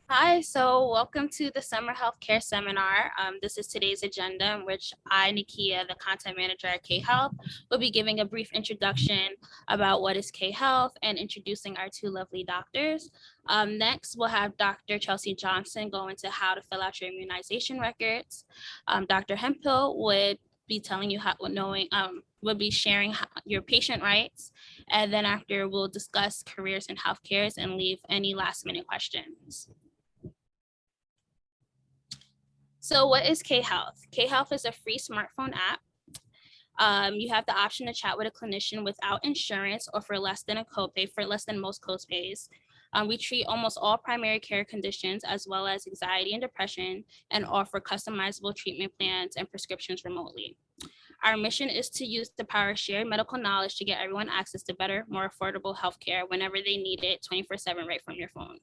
Hi, so welcome to the Summer Healthcare Seminar. This is today's agenda in which I, Nikia, the content manager at K-Health, will be giving a brief introduction about what is K-Health and introducing our two lovely doctors. Next, we'll have Dr. Chelsea Johnson go into how to fill out your immunization records. Dr. Hemphill would be telling you how, would be sharing your patient rights. And then after, we'll discuss careers in healthcare and leave any last minute questions. So what is K-Health? K-Health is a free smartphone app. You have the option to chat with a clinician without insurance or for less than a copay, for less than most copays. We treat almost all primary care conditions as well as anxiety and depression and offer customizable treatment plans and prescriptions remotely. Our mission is to use the power of shared medical knowledge to get everyone access to better, more affordable healthcare whenever they need it 24/7 right from your phone.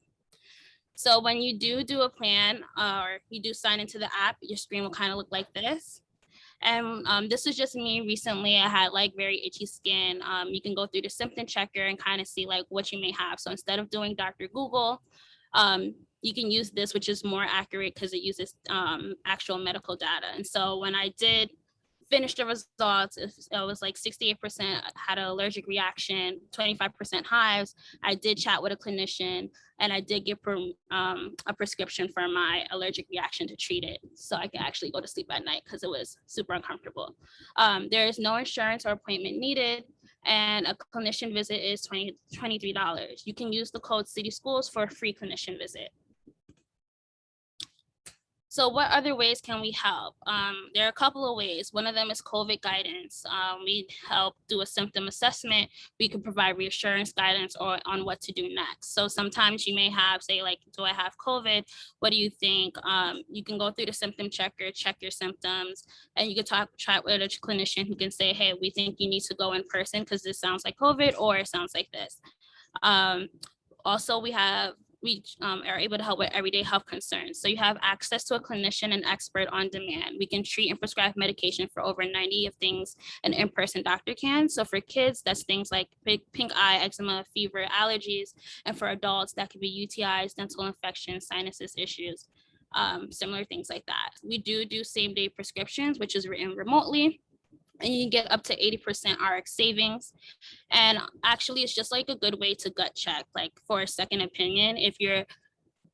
So when you do a plan or you do sign into the app, your screen will kind of look like this. And this is just me recently. I had like very itchy skin. You can go through the symptom checker and kind of see like what you may have. So instead of doing Dr. Google, you can use this, which is more accurate because it uses actual medical data. And so when I did finish the results, it was like 68% had an allergic reaction, 25% hives. I did chat with a clinician and I did give a prescription for my allergic reaction to treat it so I could actually go to sleep at night because it was super uncomfortable. There is no insurance or appointment needed, and a clinician visit is $23. You can use the code City Schools for a free clinician visit. So what other ways can we help? There are a couple of ways. One of them is COVID guidance. We help do a symptom assessment. We can provide reassurance guidance on what to do next. So sometimes you may have, say like, do I have COVID? What do you think? You can go through the symptom checker, check your symptoms, and you can chat with a clinician who can say, hey, we think you need to go in person because this sounds like COVID or it sounds like this. Also, we are able to help with everyday health concerns. So you have access to a clinician and expert on demand. We can treat and prescribe medication for over 90 of things an in-person doctor can. So for kids, that's things like pink eye, eczema, fever, allergies. And for adults, that could be UTIs, dental infections, sinuses issues, similar things like that. We do same-day prescriptions, which is written remotely. And you can get up to 80% RX savings. And actually, it's just like a good way to gut check, like for a second opinion. If you're,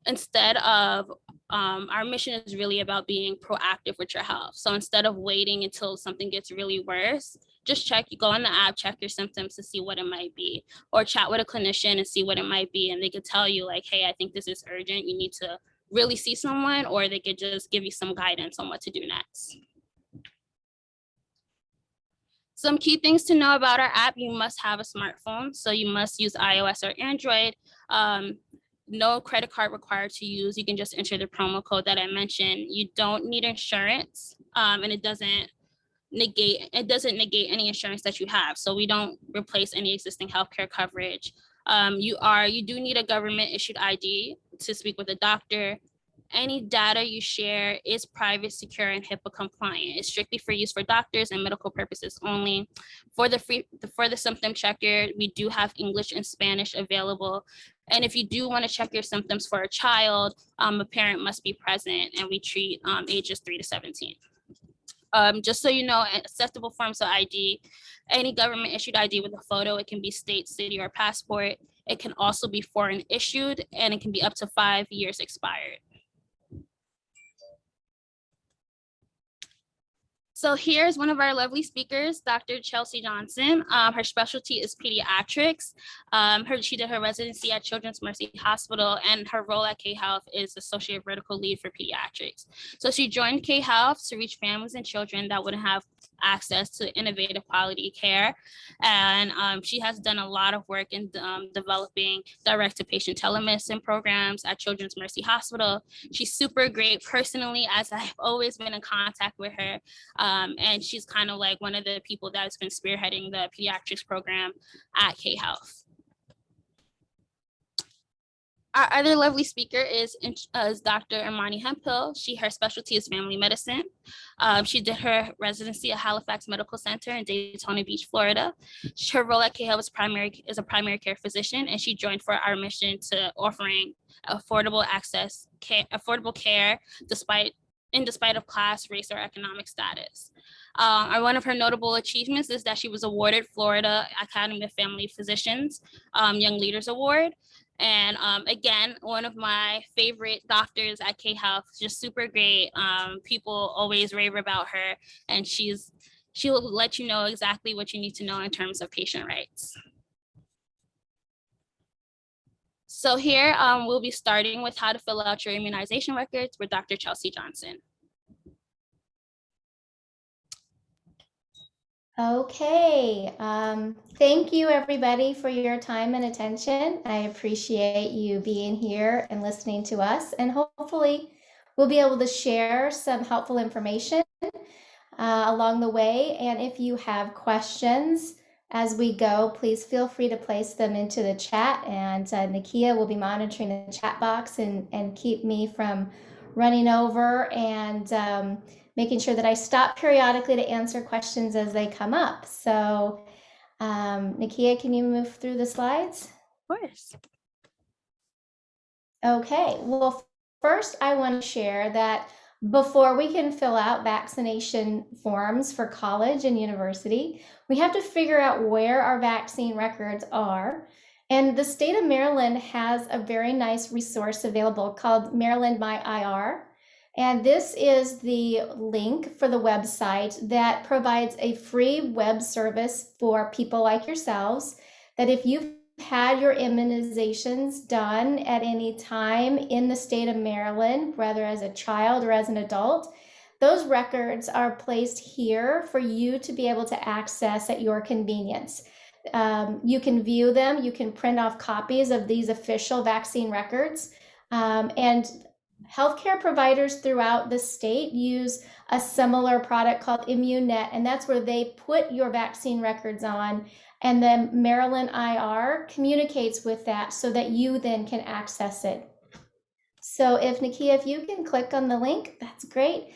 instead of, our mission is really about being proactive with your health. So instead of waiting until something gets really worse, just check, you go on the app, check your symptoms to see what it might be, or chat with a clinician and see what it might be. And they could tell you like, hey, I think this is urgent. You need to really see someone, or they could just give you some guidance on what to do next. Some key things to know about our app: you must have a smartphone, so you must use iOS or Android. No credit card required to use. You can just enter the promo code that I mentioned. You don't need insurance, and it doesn't negate any insurance that you have. So we don't replace any existing healthcare coverage. You do need a government issued ID to speak with a doctor. Any data you share is private, secure, and HIPAA compliant. It's strictly for use for doctors and medical purposes only. For the symptom checker, we do have English and Spanish available. And if you do want to check your symptoms for a child, a parent must be present, and we treat ages 3 to 17. Just so you know, acceptable forms of ID, any government issued ID with a photo, it can be state, city, or passport. It can also be foreign issued, and it can be up to 5 years expired. So here's one of our lovely speakers, Dr. Chelsea Johnson. Her specialty is pediatrics. She did her residency at Children's Mercy Hospital, and her role at K-Health is Associate Vertical Lead for Pediatrics. So she joined K-Health to reach families and children that wouldn't have access to innovative quality care. And she has done a lot of work in developing direct-to-patient telemedicine programs at Children's Mercy Hospital. She's super great personally, as I've always been in contact with her. And she's kind of like one of the people that's been spearheading the pediatrics program at K-Health. Our other lovely speaker is Dr. Imani Hemphill. Her specialty is family medicine. She did her residency at Halifax Medical Center in Daytona Beach, Florida. Her role at KHealth is a primary care physician, and she joined for our mission to offering affordable care despite of class, race, or economic status. One of her notable achievements is that she was awarded Florida Academy of Family Physicians Young Leaders Award. And again, one of my favorite doctors at KHealth, just super great. People always rave about her, and she'll let you know exactly what you need to know in terms of patient rights. So here we'll be starting with how to fill out your immunization records with Dr. Chelsea Johnson. Okay, thank you everybody for your time and attention. I appreciate you being here and listening to us, and hopefully we'll be able to share some helpful information along the way. And if you have questions as we go, please feel free to place them into the chat, and Nakia will be monitoring the chat box and keep me from running over and making sure that I stop periodically to answer questions as they come up. So Nakia, can you move through the slides? Of course. Okay, well, first I want to share that before we can fill out vaccination forms for college and university, we have to figure out where our vaccine records are. And the state of Maryland has a very nice resource available called Maryland My IR. And this is the link for the website that provides a free web service for people like yourselves, that if you've had your immunizations done at any time in the state of Maryland, whether as a child or as an adult, those records are placed here for you to be able to access at your convenience. You can view them, you can print off copies of these official vaccine records, and healthcare providers throughout the state use a similar product called ImmuNet, and that's where they put your vaccine records on, and then Maryland IR communicates with that so that you then can access it. So if Nakia, if you can click on the link, that's great.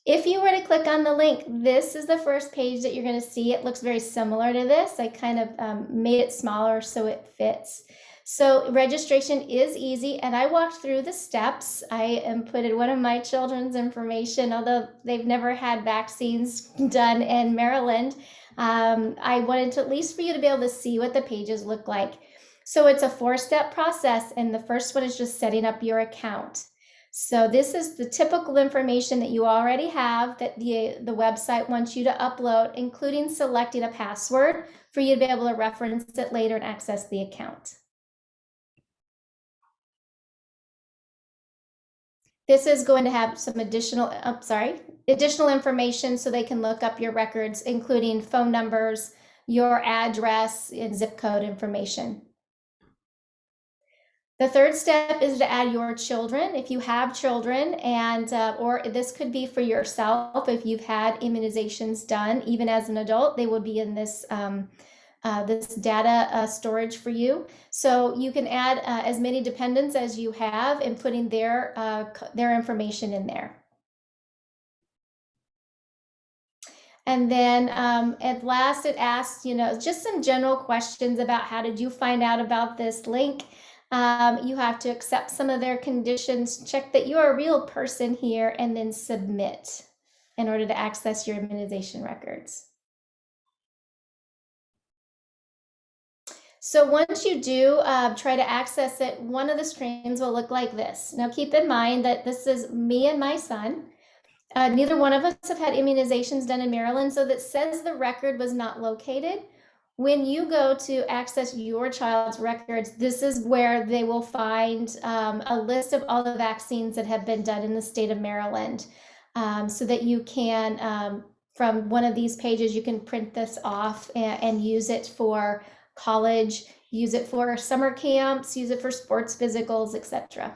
If you were to click on the link, this is the first page that you're going to see. It looks very similar to this. I kind of made it smaller so it fits. So registration is easy, and I walked through the steps. I inputted one of my children's information, although they've never had vaccines done in Maryland. I wanted to at least for you to be able to see what the pages look like. So it's a 4-step process, and the first one is just setting up your account. So this is the typical information that you already have that the website wants you to upload, including selecting a password for you to be able to reference it later and access the account. This is going to have some additional information so they can look up your records, including phone numbers, your address, and zip code information. The third step is to add your children. If you have children, and or this could be for yourself, if you've had immunizations done, even as an adult, they would be in this this data storage for you. So you can add as many dependents as you have and putting their information in there. And then at last it asks, just some general questions about how did you find out about this link. You have to accept some of their conditions, check that you're a real person here, and then submit in order to access your immunization records. So once you do try to access it, one of the screens will look like this. Now keep in mind that this is me and my son. Neither one of us have had immunizations done in Maryland, so that says the record was not located. When you go to access your child's records, this is where they will find a list of all the vaccines that have been done in the state of Maryland, so that you can, from one of these pages, you can print this off and use it for college, use it for summer camps, use it for sports physicals, etc.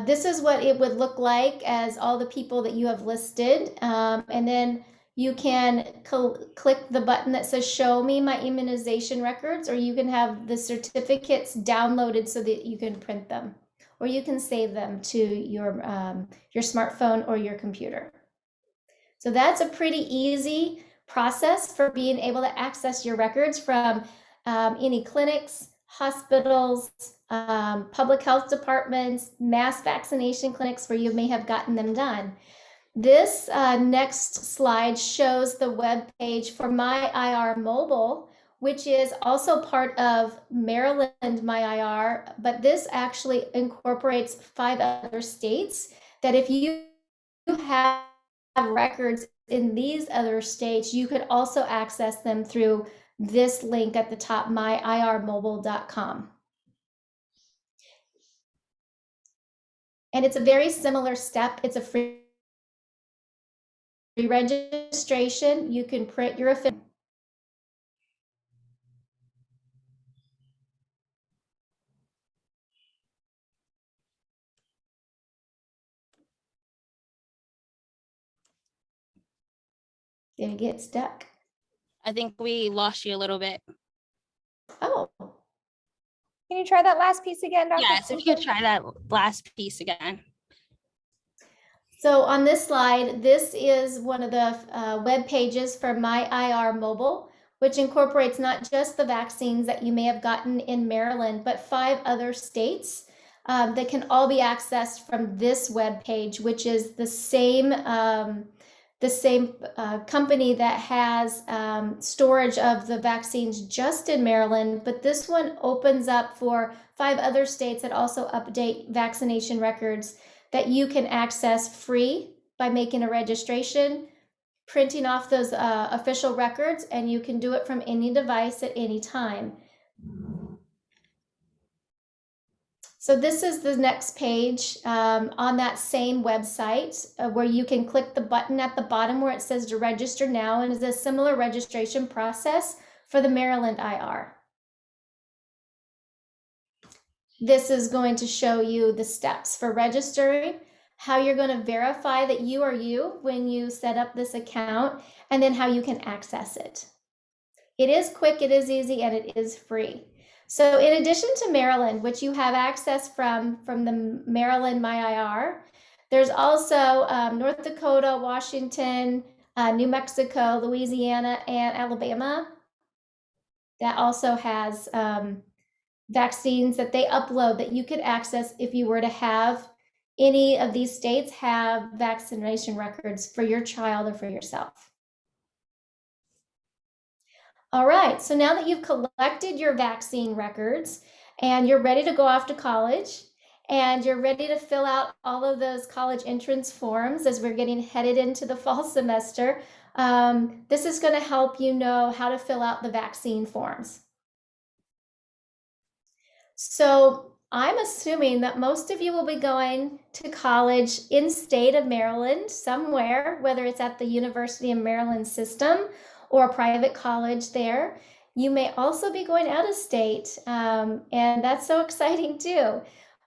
This is what it would look like as all the people that you have listed. And then You can click the button that says show me my immunization records, or you can have the certificates downloaded so that you can print them, or you can save them to your smartphone or your computer. So that's a pretty easy process for being able to access your records from any clinics, hospitals, public health departments, mass vaccination clinics where you may have gotten them done. This next slide shows the web page for My IR Mobile, which is also part of Maryland My IR, but this actually incorporates 5 other states that if you have records in these other states, you could also access them through this link at the top, myirmobile.com. And it's a very similar step. It's a free registration. You can print your official. Did it get stuck? I think we lost you a little bit. Oh. Can you try that last piece again, Dr. Yes, if you could try that last piece again. So on this slide, this is one of the web pages for My IR Mobile, which incorporates not just the vaccines that you may have gotten in Maryland, but 5 other states that can all be accessed from this web page, which is the same company that has storage of the vaccines just in Maryland, but this one opens up for 5 other states that also update vaccination records that you can access free by making a registration, printing off those official records, and you can do it from any device at any time. So this is the next page on that same website where you can click the button at the bottom where it says to register now, and it's a similar registration process for the Maryland IR. This is going to show you the steps for registering, how you're going to verify that you are you when you set up this account, and then how you can access it. It is quick, it is easy, and it is free. So in addition to Maryland, which you have access from the Maryland My IR, there's also North Dakota, Washington, New Mexico, Louisiana, and Alabama that also has vaccines that they upload that you could access if you were to have any of these states have vaccination records for your child or for yourself. All right, so now that you've collected your vaccine records and you're ready to go off to college and you're ready to fill out all of those college entrance forms as we're getting headed into the fall semester, this is going to help you know how to fill out the vaccine forms. So I'm assuming that most of you will be going to college in state of Maryland somewhere, whether it's at the University of Maryland system or a private college there. You may also be going out of state, and that's so exciting too.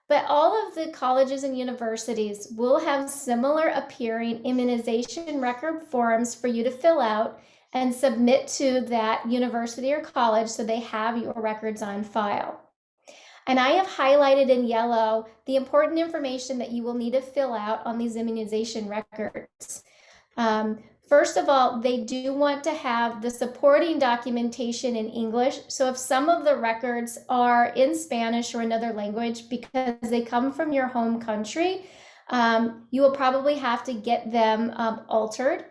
But all of the colleges and universities will have similar appearing immunization record forms for you to fill out and submit to that university or college so they have your records on file. And I have highlighted in yellow the important information that you will need to fill out on these immunization records. First of all, they do want to have the supporting documentation in English. So if some of the records are in Spanish or another language because they come from your home country, you will probably have to get them altered.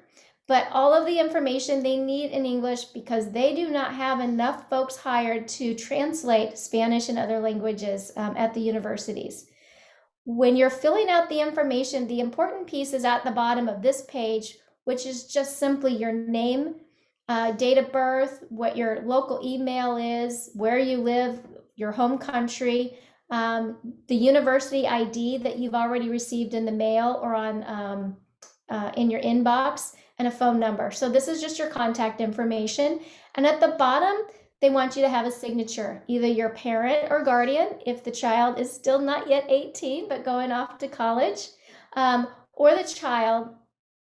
But all of the information they need in English because they do not have enough folks hired to translate Spanish and other languages at the universities. When you're filling out the information, the important piece is at the bottom of this page, which is just simply your name, date of birth, what your local email is, where you live, your home country, the university ID that you've already received in the mail or on in your inbox, and a phone number. So this is just your contact information. And at the bottom, they want you to have a signature, either your parent or guardian, if the child is still not yet 18, but going off to college, or the child,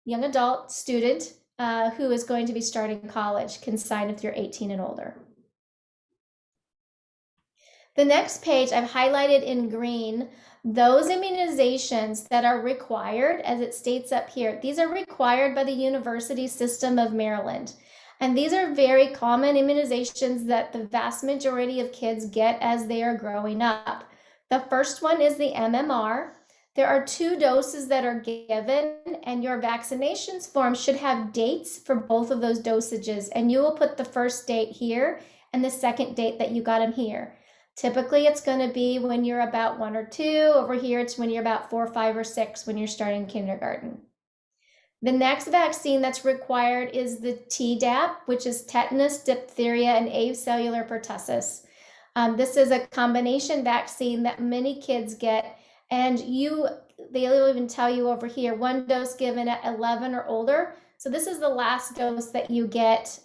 young adult, student, who is going to be starting college can sign if you're 18 and older. The next page I've highlighted in green those immunizations that are required, as it states up here. These are required by the University System of Maryland. And these are very common immunizations that the vast majority of kids get as they are growing up. The first one is the MMR. There are 2 doses that are given, and your vaccinations form should have dates for both of those dosages. And you will put the first date here and the second date that you got them here. Typically, it's going to be when you're about 1 or 2. Over here, it's when you're about 4, 5, or 6 when you're starting kindergarten. The next vaccine that's required is the Tdap, which is tetanus, diphtheria, and acellular pertussis. This is a combination vaccine that many kids get, and they'll even tell you over here, 1 dose given at 11 or older. So this is the last dose that you get.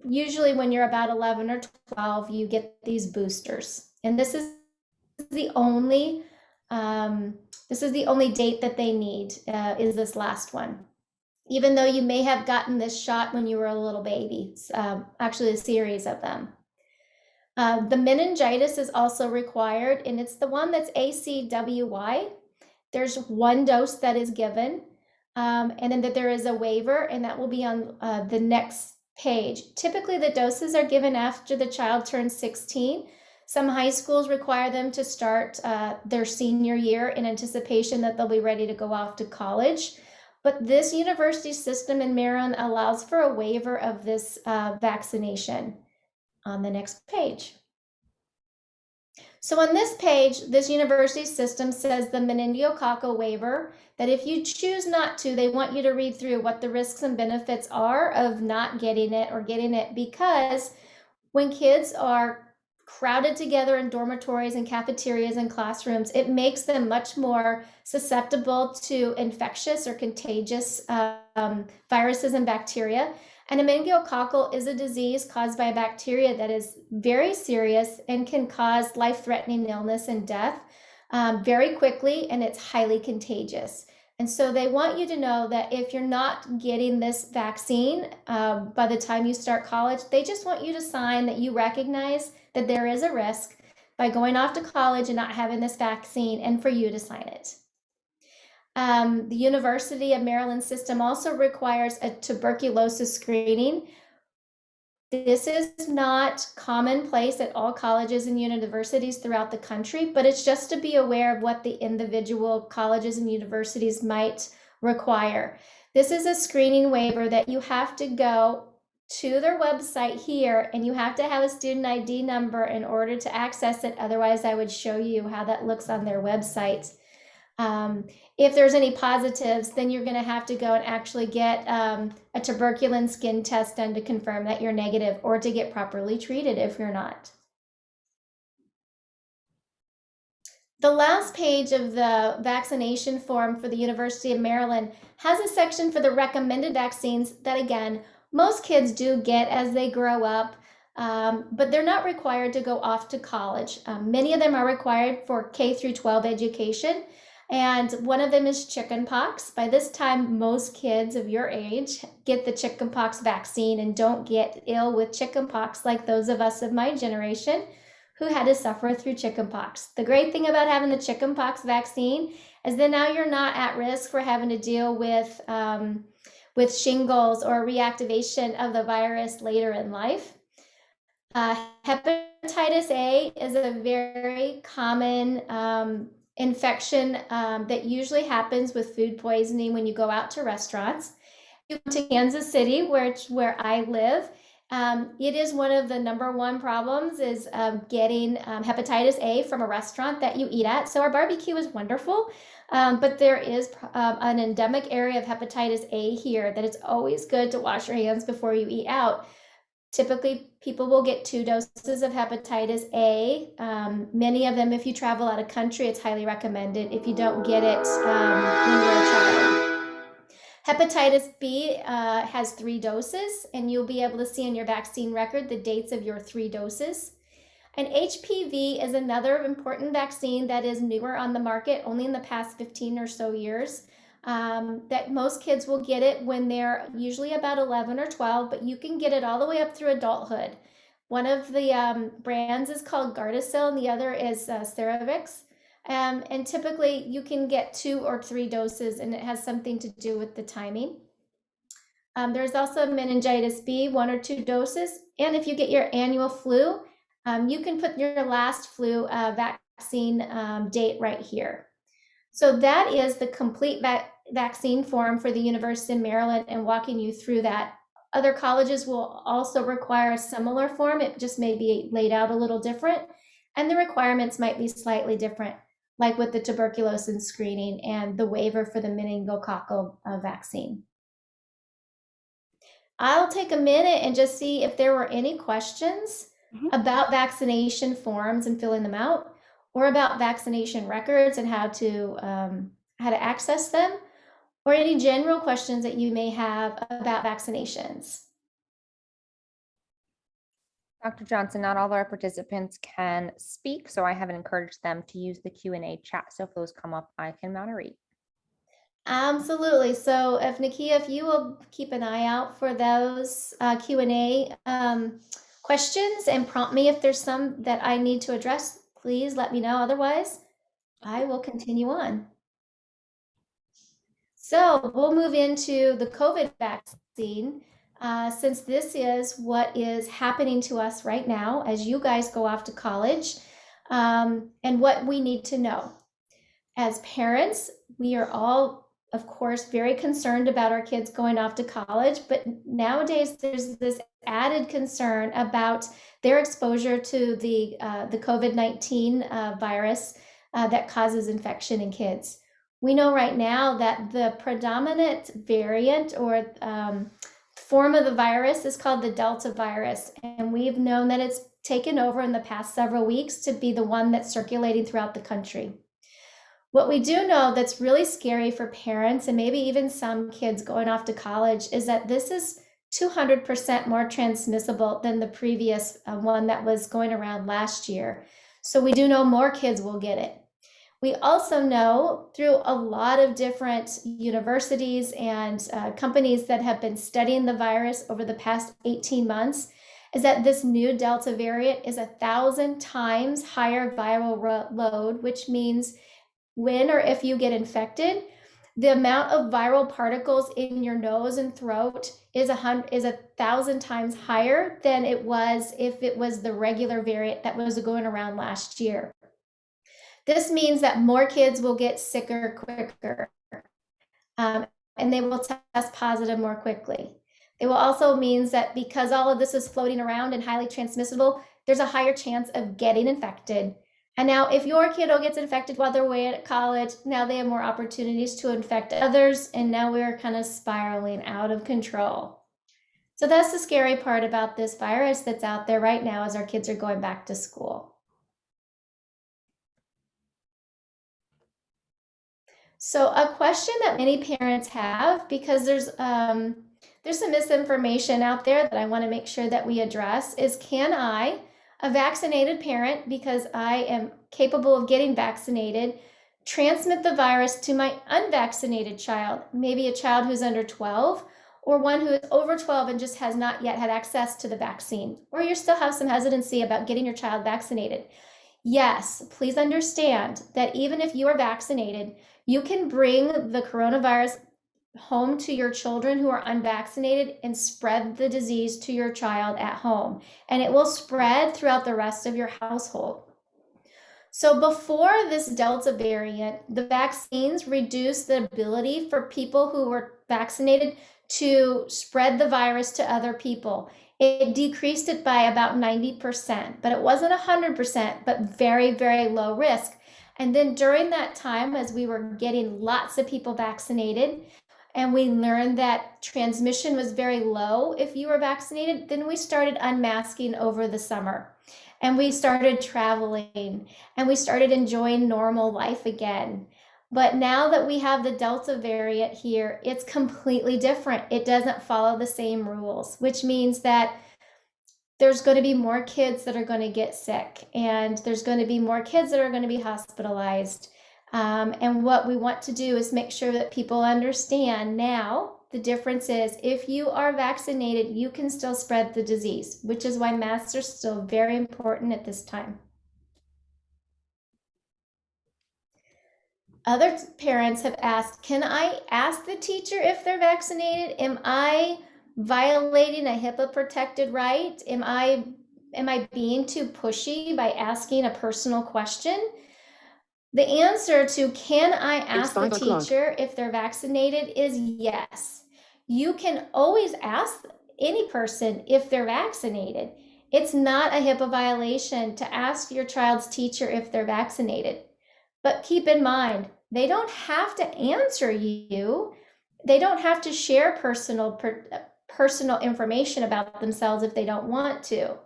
Usually when you're about 11 or 12, you get these boosters. And this is the only date that they need, is this last one. Even though you may have gotten this shot when you were a little baby, actually a series of them. The meningitis is also required, and it's the one that's ACWY. There's 1 dose that is given, and then that there is a waiver, and that will be on the next page. Typically, the doses are given after the child turns 16. Some high schools require them to start their senior year in anticipation that they'll be ready to go off to college. But this university system in Maryland allows for a waiver of this vaccination. On the next page. So on this page, this university system says the meningococcal waiver, that if you choose not to, they want you to read through what the risks and benefits are of not getting it or getting it, because when kids are crowded together in dormitories and cafeterias and classrooms, it makes them much more susceptible to infectious or contagious viruses and bacteria. And a meningococcal is a disease caused by a bacteria that is very serious and can cause life-threatening illness and death very quickly, and it's highly contagious. And so they want you to know that if you're not getting this vaccine by the time you start college, they just want you to sign that you recognize that there is a risk by going off to college and not having this vaccine, and for you to sign it. The University of Maryland system also requires a tuberculosis screening. This is not commonplace at all colleges and universities throughout the country, but it's just to be aware of what the individual colleges and universities might require. This is a screening waiver that you have to go to their website here, and you have to have a student ID number in order to access it. Otherwise, I would show you how that looks on their website. If there's any positives, then you're going to have to go and actually get a tuberculin skin test done to confirm that you're negative, or to get properly treated if you're not. The last page of the vaccination form for the University of Maryland has a section for the recommended vaccines that, again, most kids do get as they grow up, but they're not required to go off to college. Many of them are required for K through 12 education. And one of them is chickenpox. By this time, most kids of your age get the chickenpox vaccine and don't get ill with chickenpox like those of us of my generation who had to suffer through chickenpox. The great thing about having the chickenpox vaccine is that now you're not at risk for having to deal with shingles or reactivation of the virus later in life. Hepatitis A is a very common infection that usually happens with food poisoning when you go out to restaurants. You go to Kansas City, where I live, it is one of the #1 problems is getting hepatitis A from a restaurant that you eat at. So our barbecue is wonderful, but there is an endemic area of hepatitis A here that it's always good to wash your hands before you eat out. Typically, people will get 2 doses of hepatitis A. Many of them, if you travel out of country, it's highly recommended if you don't get it when you're a child. Hepatitis B has 3 doses, and you'll be able to see in your vaccine record the dates of your 3 doses. And HPV is another important vaccine that is newer on the market, only in the past 15 or so years. that most kids will get it when they're usually about 11 or 12, but you can get it all the way up through adulthood. One of the brands is called Gardasil, and the other is Cerevix. And typically you can get 2 or 3 doses, and it has something to do with the timing. There's also meningitis B, 1 or 2 doses. And if you get your annual flu, you can put your last flu vaccine date right here. So that is the complete vaccine form for the University of Maryland, and walking you through that. Other colleges will also require a similar form. It just may be laid out a little different, and the requirements might be slightly different, like with the tuberculosis screening and the waiver for the meningococcal vaccine. I'll take a minute and just see if there were any questions about vaccination forms and filling them out, or about vaccination records and how to access them, or any general questions that you may have about vaccinations. Dr. Johnson, not all of our participants can speak, so I haven't encouraged them to use the Q&A chat. So if those come up, I can moderate. Absolutely. So if Nakia, if you will keep an eye out for those Q&A questions and prompt me if there's some that I need to address, please let me know. Otherwise, I will continue on. So we'll move into the COVID vaccine, since this is what is happening to us right now as you guys go off to college, and what we need to know. As parents, we are all, of course, very concerned about our kids going off to college, but nowadays there's this added concern about their exposure to the COVID-19 virus that causes infection in kids. We know right now that the predominant variant or form of the virus is called the Delta virus, and we've known that it's taken over in the past several weeks to be the one that's circulating throughout the country. What we do know that's really scary for parents and maybe even some kids going off to college is that this is 200% more transmissible than the previous one that was going around last year. So we do know more kids will get it. We also know through a lot of different universities and companies that have been studying the virus over the past 18 months is that this new Delta variant is 1,000 times higher viral load, which means when or if you get infected, the amount of viral particles in your nose and throat is 1,000 times higher than it was if it was the regular variant that was going around last year. This means that more kids will get sicker quicker, and they will test positive more quickly. It will also means that because all of this is floating around and highly transmissible, there's a higher chance of getting infected. And now if your kiddo gets infected while they're away at college, now they have more opportunities to infect others, and now we're kind of spiraling out of control. So that's the scary part about this virus that's out there right now as our kids are going back to school. So a question that many parents have, because there's some misinformation out there that I want to make sure that we address, is can I, a vaccinated parent, because I am capable of getting vaccinated, transmit the virus to my unvaccinated child, maybe a child who's under 12 or one who is over 12 and just has not yet had access to the vaccine, or you still have some hesitancy about getting your child vaccinated? Yes, please understand that even if you are vaccinated, you can bring the coronavirus home to your children who are unvaccinated and spread the disease to your child at home, and it will spread throughout the rest of your household. So before this Delta variant, the vaccines reduced the ability for people who were vaccinated to spread the virus to other people. It decreased it by about 90%, but it wasn't 100%, but very, very low risk. And then during that time, as we were getting lots of people vaccinated, and we learned that transmission was very low if you were vaccinated, then we started unmasking over the summer. And we started traveling, and we started enjoying normal life again. But now that we have the Delta variant here, it's completely different. It doesn't follow the same rules, which means that there's going to be more kids that are going to get sick, and there's going to be more kids that are going to be hospitalized. And what we want to do is make sure that people understand now the difference is if you are vaccinated, you can still spread the disease, which is why masks are still very important at this time. Other parents have asked, can I ask the teacher if they're vaccinated? Am I violating a HIPAA protected right? Am I being too pushy by asking a personal question? The answer to can I ask the teacher if they're vaccinated is yes. You can always ask any person if they're vaccinated. It's not a HIPAA violation to ask your child's teacher if they're vaccinated. But keep in mind, they don't have to answer you. They don't have to share personal information about themselves if they don't want to.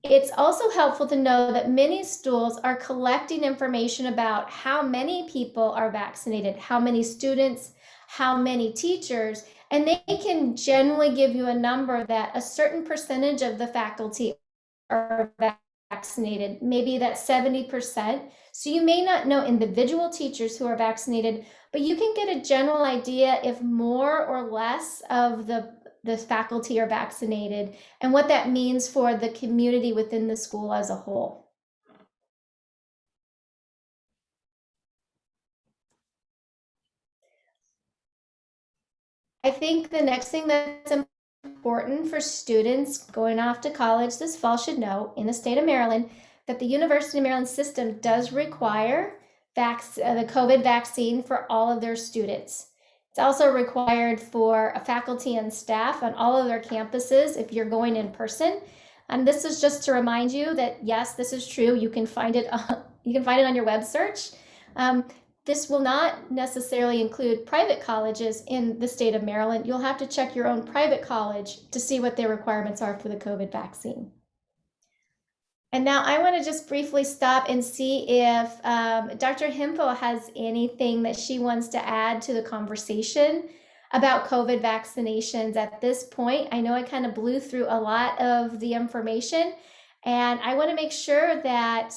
It's also helpful to know that many schools are collecting information about how many people are vaccinated, how many students, how many teachers, and they can generally give you a number that a certain percentage of the faculty are vaccinated, maybe that's 70%. So you may not know individual teachers who are vaccinated, but you can get a general idea if more or less of the faculty are vaccinated and what that means for the community within the school as a whole. I think the next thing that's important for students going off to college this fall should know in the state of Maryland that the University of Maryland system does require the COVID vaccine for all of their students. It's also required for faculty and staff on all of their campuses if you're going in person. And this is just to remind you that yes, this is true. You can find it on your web search. This will not necessarily include private colleges in the state of Maryland. You'll have to check your own private college to see what their requirements are for the COVID vaccine. And now I want to just briefly stop and see if Dr. Hipaa has anything that she wants to add to the conversation about COVID vaccinations at this point. I know I kind of blew through a lot of the information, and I want to make sure that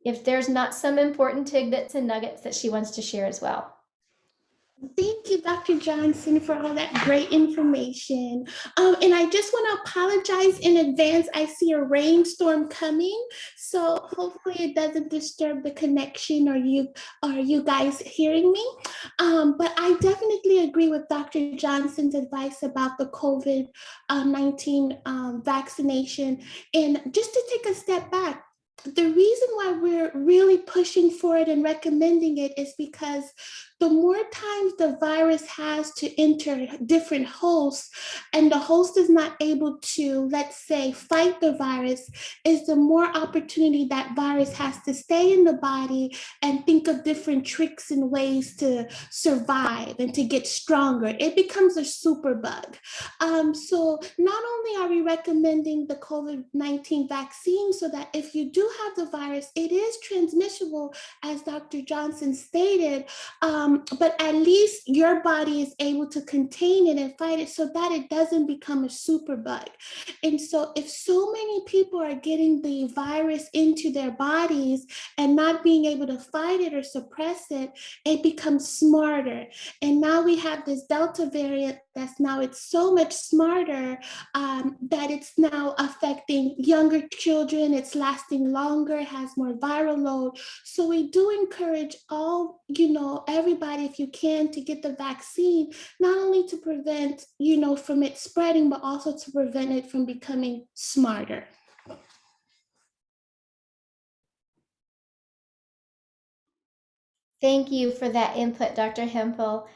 if there's not some important tidbits and nuggets that she wants to share as well. Thank you, Dr. Johnson, for all that great information. And I just want to apologize in advance. I see a rainstorm coming, so hopefully it doesn't disturb the connection or you guys hearing me. But I definitely agree with Dr. Johnson's advice about the COVID-19 vaccination. And just to take a step back, the reason why we're really pushing for it and recommending it is because the more times the virus has to enter different hosts and the host is not able to, let's say, fight the virus, is the more opportunity that virus has to stay in the body and think of different tricks and ways to survive and to get stronger. It becomes a super bug. So not only are we recommending the COVID-19 vaccine so that if you do have the virus, it is transmissible, as Dr. Johnson stated, but at least your body is able to contain it and fight it so that it doesn't become a super bug. And so if so many people are getting the virus into their bodies and not being able to fight it or suppress it, it becomes smarter. And now we have this Delta variant it's so much smarter that it's now affecting younger children. It's lasting longer, has more viral load. So we do encourage everybody, if you can, to get the vaccine, not only to prevent, from it spreading, but also to prevent it from becoming smarter. Thank you for that input, Dr. Hempel.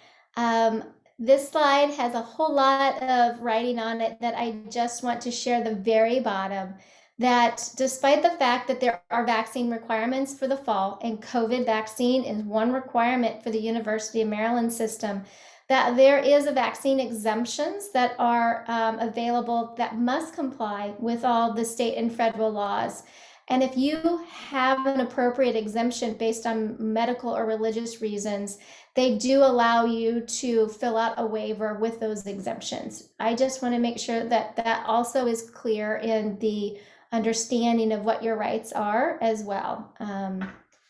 This slide has a whole lot of writing on it that I just want to share the very bottom, that despite the fact that there are vaccine requirements for the fall, and COVID vaccine is one requirement for the University of Maryland system, that there is a vaccine exemptions that are available that must comply with all the state and federal laws. And if you have an appropriate exemption based on medical or religious reasons, they do allow you to fill out a waiver with those exemptions. I just want to make sure that that also is clear in the understanding of what your rights are as well.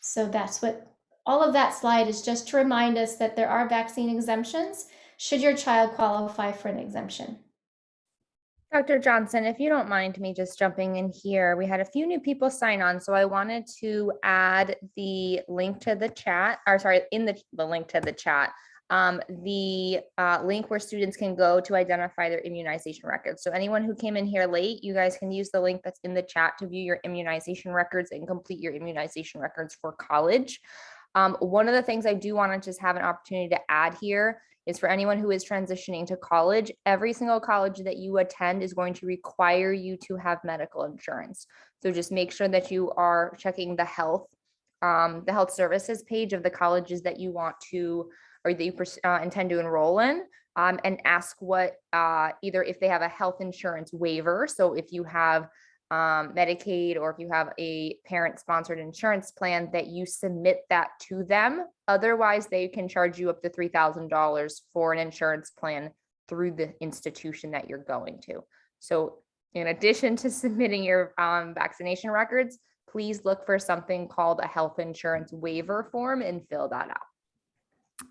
So that's what all of that slide is, just to remind us that there are vaccine exemptions should your child qualify for an exemption. Dr. Johnson, if you don't mind me just jumping in here, we had a few new people sign on, so I wanted to add the link to the chat, or sorry, in the link to the chat, the link where students can go to identify their immunization records. So anyone who came in here late, you guys can use the link that's in the chat to view your immunization records and complete your immunization records for college. One of the things I do want to just have an opportunity to add here is for anyone who is transitioning to college, every single college that you attend is going to require you to have medical insurance. So just make sure that you are checking the health services page of the colleges that you want to, or that you intend to enroll in, and ask what, either if they have a health insurance waiver. So if you have Medicaid, or if you have a parent sponsored insurance plan, that you submit that to them. Otherwise, they can charge you up to $3,000 for an insurance plan through the institution that you're going to. So in addition to submitting your vaccination records, please look for something called a health insurance waiver form and fill that out.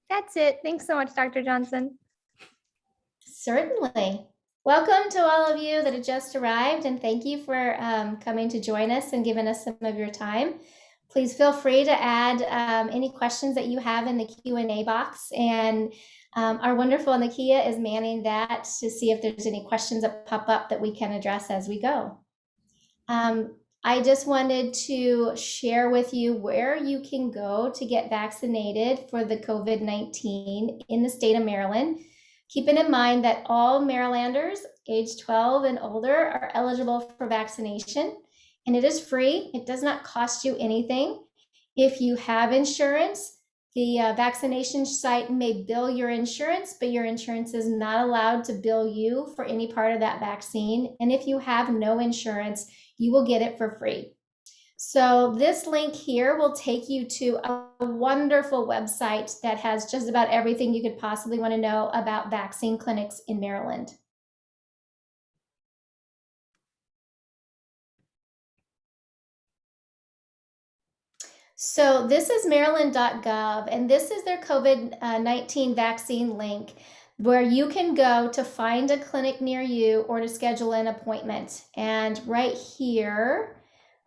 That's it. Thanks so much, Dr. Johnson. Certainly. Welcome to all of you that have just arrived, and thank you for coming to join us and giving us some of your time. Please feel free to add any questions that you have in the Q&A box, and our wonderful Nakia is manning that to see if there's any questions that pop up that we can address as we go. I just wanted to share with you where you can go to get vaccinated for the COVID-19 in the state of Maryland. Keeping in mind that all Marylanders age 12 and older are eligible for vaccination, and it is free. It does not cost you anything. If you have insurance, the vaccination site may bill your insurance, but your insurance is not allowed to bill you for any part of that vaccine. And if you have no insurance, you will get it for free. So this link here will take you to a wonderful website that has just about everything you could possibly want to know about vaccine clinics in Maryland. So this is maryland.gov, and this is their COVID-19 vaccine link, where you can go to find a clinic near you or to schedule an appointment. And right here,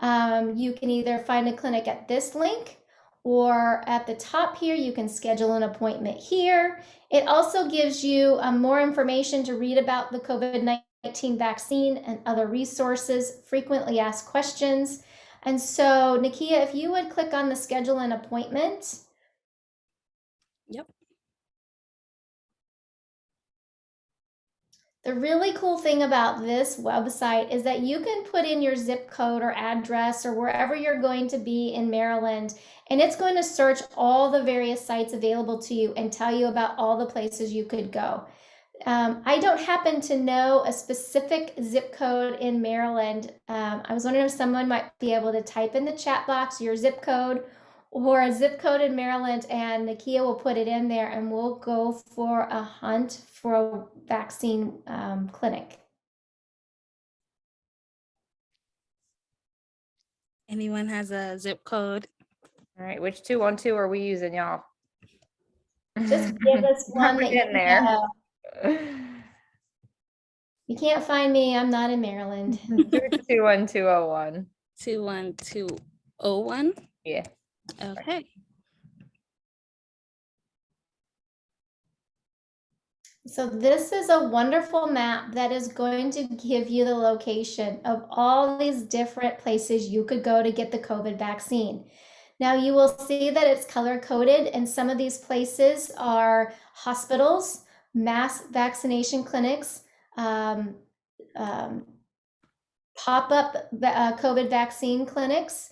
you can either find a clinic at this link, or at the top here, you can schedule an appointment here. It also gives you more information to read about the COVID-19 vaccine and other resources, frequently asked questions. And so, Nakia, if you would click on the schedule an appointment. Yep. The really cool thing about this website is that you can put in your zip code or address or wherever you're going to be in Maryland, and it's going to search all the various sites available to you and tell you about all the places you could go. I don't happen to know a specific zip code in Maryland. I was wondering if someone might be able to type in the chat box your zip code or a zip code in Maryland, and Nakia will put it in there, and we'll go for a hunt for a vaccine clinic. Anyone has a zip code? All right, which 212 are we using, y'all? Just give us one that you in there. know. You can't find me. I'm not in Maryland. 21201. 21201. Yeah. Okay. So this is a wonderful map that is going to give you the location of all these different places you could go to get the COVID vaccine. Now you will see that it's color coded, and some of these places are hospitals, mass vaccination clinics, pop-up COVID vaccine clinics,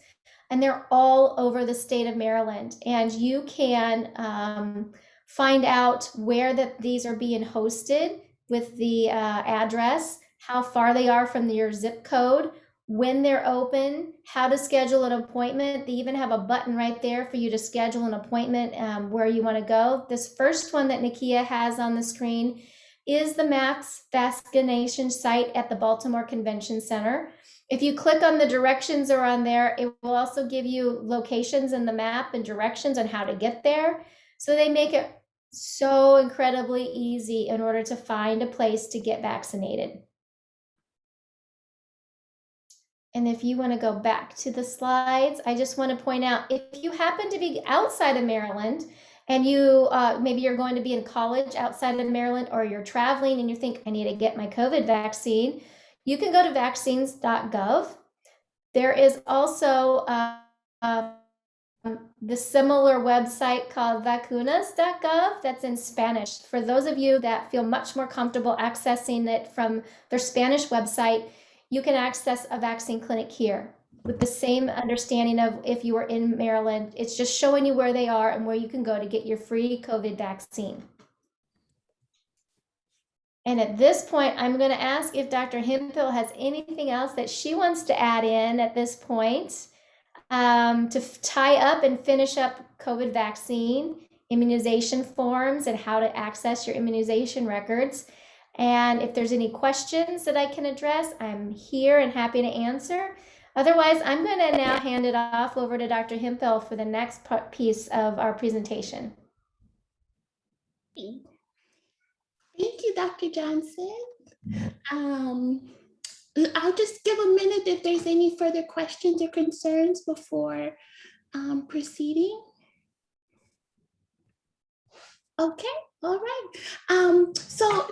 and they're all over the state of Maryland. And you can find out where these are being hosted with the address, how far they are from your zip code, when they're open, how to schedule an appointment. They even have a button right there for you to schedule an appointment where you want to go. This first one that Nakia has on the screen is the mass vaccination site at the Baltimore Convention Center. If you click on the directions around there, it will also give you locations in the map and directions on how to get there. So they make it so incredibly easy in order to find a place to get vaccinated. And if you want to go back to the slides, I just want to point out, if you happen to be outside of Maryland and you maybe you're going to be in college outside of Maryland, or you're traveling and you think, I need to get my COVID vaccine, you can go to vaccines.gov. There is also the similar website called vacunas.gov that's in Spanish. For those of you that feel much more comfortable accessing it from their Spanish website, you can access a vaccine clinic here with the same understanding of if you were in Maryland. It's just showing you where they are and where you can go to get your free COVID vaccine. And at this point, I'm going to ask if Dr. Hemphill has anything else that she wants to add in at this point to tie up and finish up COVID vaccine, immunization forms, and how to access your immunization records. And if there's any questions that I can address, I'm here and happy to answer. Otherwise, I'm going to now hand it off over to Dr. Hemphill for the next piece of our presentation. Thank you, Dr. Johnson. I'll just give a minute if there's any further questions or concerns before proceeding. Okay, all right. So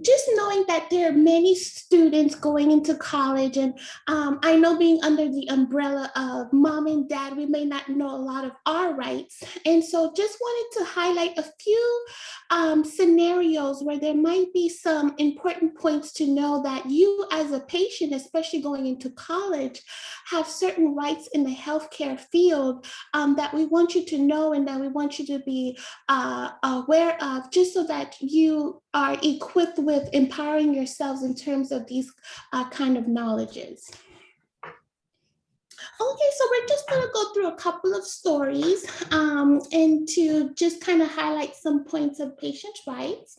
just knowing that there are many students going into college, and I know being under the umbrella of mom and dad, we may not know a lot of our rights. And so just wanted to highlight a few scenarios where there might be some important points to know that you as a patient, especially going into college, have certain rights in the healthcare field that we want you to know and that we want you to be aware of, just so that you are equipped with empowering yourselves in terms of these kind of knowledges. Okay, so we're just going to go through a couple of stories and to just kind of highlight some points of patients' rights.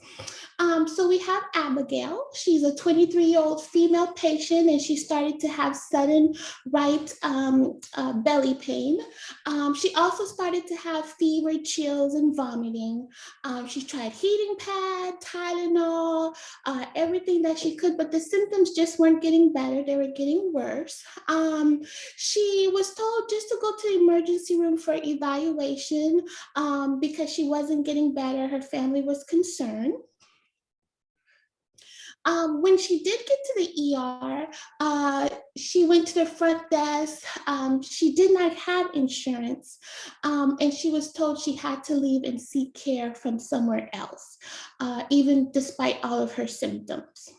So we have Abigail. She's a 23-year-old female patient, and she started to have sudden right belly pain. She also started to have fever, chills, and vomiting. She tried heating pad, Tylenol, everything that she could, but the symptoms just weren't getting better. They were getting worse. She was told just to go to the emergency room for evaluation because she wasn't getting better. Her family was concerned. When she did get to the ER, she went to the front desk. She did not have insurance, and she was told she had to leave and seek care from somewhere else, even despite all of her symptoms.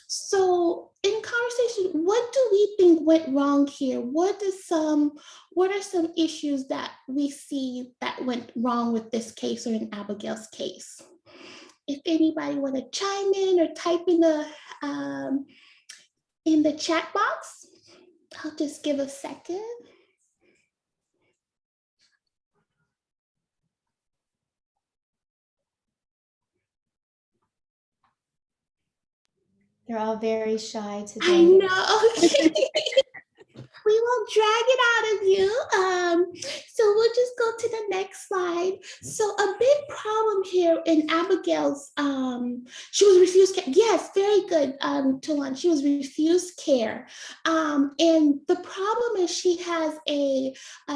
So in conversation, what do we think went wrong here? What are some issues that we see that went wrong with this case or in Abigail's case? If anybody want to chime in or type in the chat box, I'll just give a second. They're all very shy today. I know. Okay. We will drag it out of you. So we'll just go to the next slide. So a big problem here in Abigail's, she was refused care. Yes, very good, Tolan. She was refused care. And the problem is she has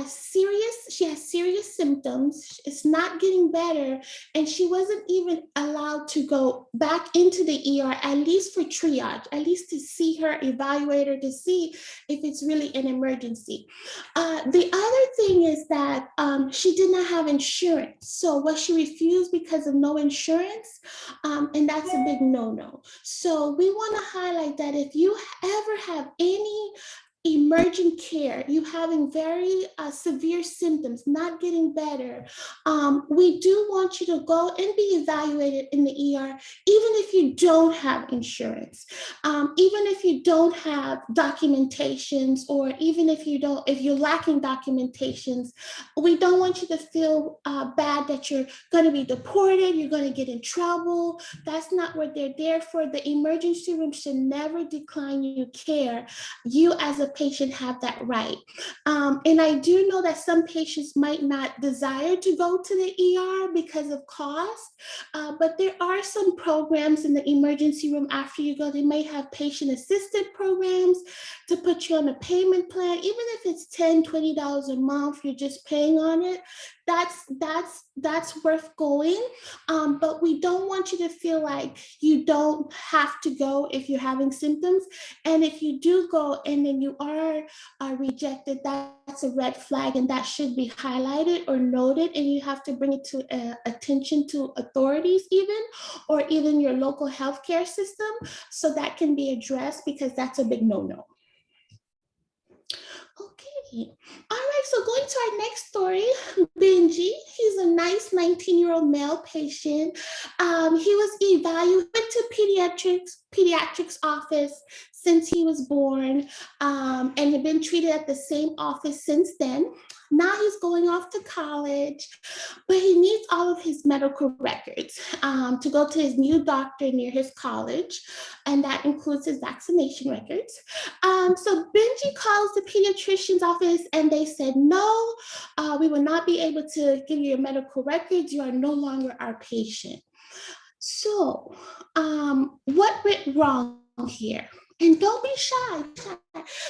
serious symptoms. It's not getting better. And she wasn't even allowed to go back into the ER, at least for triage, at least to see her, evaluate her, to see if it's really an emergency. The other thing is that she did not have insurance. So was she refused because of no insurance? And that's a big no-no. So we want to highlight that if you ever have any emergent care, you having very severe symptoms, not getting better, we do want you to go and be evaluated in the ER, even if you don't have insurance, even if you don't have documentations, or even if you're lacking documentations. We don't want you to feel bad that you're going to be deported, you're going to get in trouble. That's not what they're there for. The emergency room should never decline you care. You as a patient have that right. And I do know that some patients might not desire to go to the ER because of cost, but there are some programs in the emergency room after you go. They may have patient-assisted programs to put you on a payment plan, even if it's $10, $20 a month, you're just paying on it. That's worth going, but we don't want you to feel like you don't have to go if you're having symptoms. And if you do go and then you are rejected, that's a red flag, and that should be highlighted or noted, and you have to bring it to attention to authorities, or even your local healthcare system, so that can be addressed, because that's a big no-no. Okay, all right, so going to our next story, Benji. He's a nice 19-year-old male patient. He was evaluated to pediatrics office since he was born, and had been treated at the same office since then. Now he's going off to college, but he needs all of his medical records to go to his new doctor near his college, and that includes his vaccination records. So Benji calls the pediatrician's office, and they said, no, we will not be able to give you your medical records. You are no longer our patient. So what went wrong here? And don't be shy.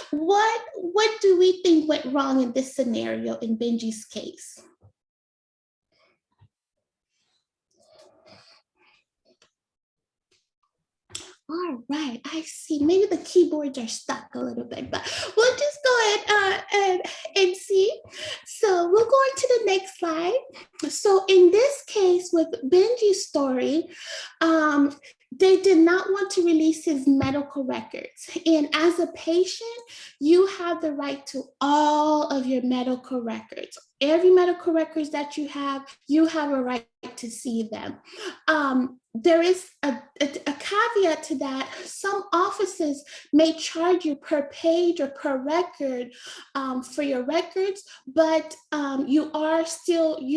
What do we think went wrong in this scenario in Benji's case? All right, I see. Maybe the keyboards are stuck a little bit, but we'll just go ahead and see. So we'll go on to the next slide. So in this case with Benji's story, they did not want to release his medical records. And as a patient, you have the right to all of your medical records. Every medical records that you have a right to see them. There is a caveat to that. Some offices may charge you per page or per record for your records, but you're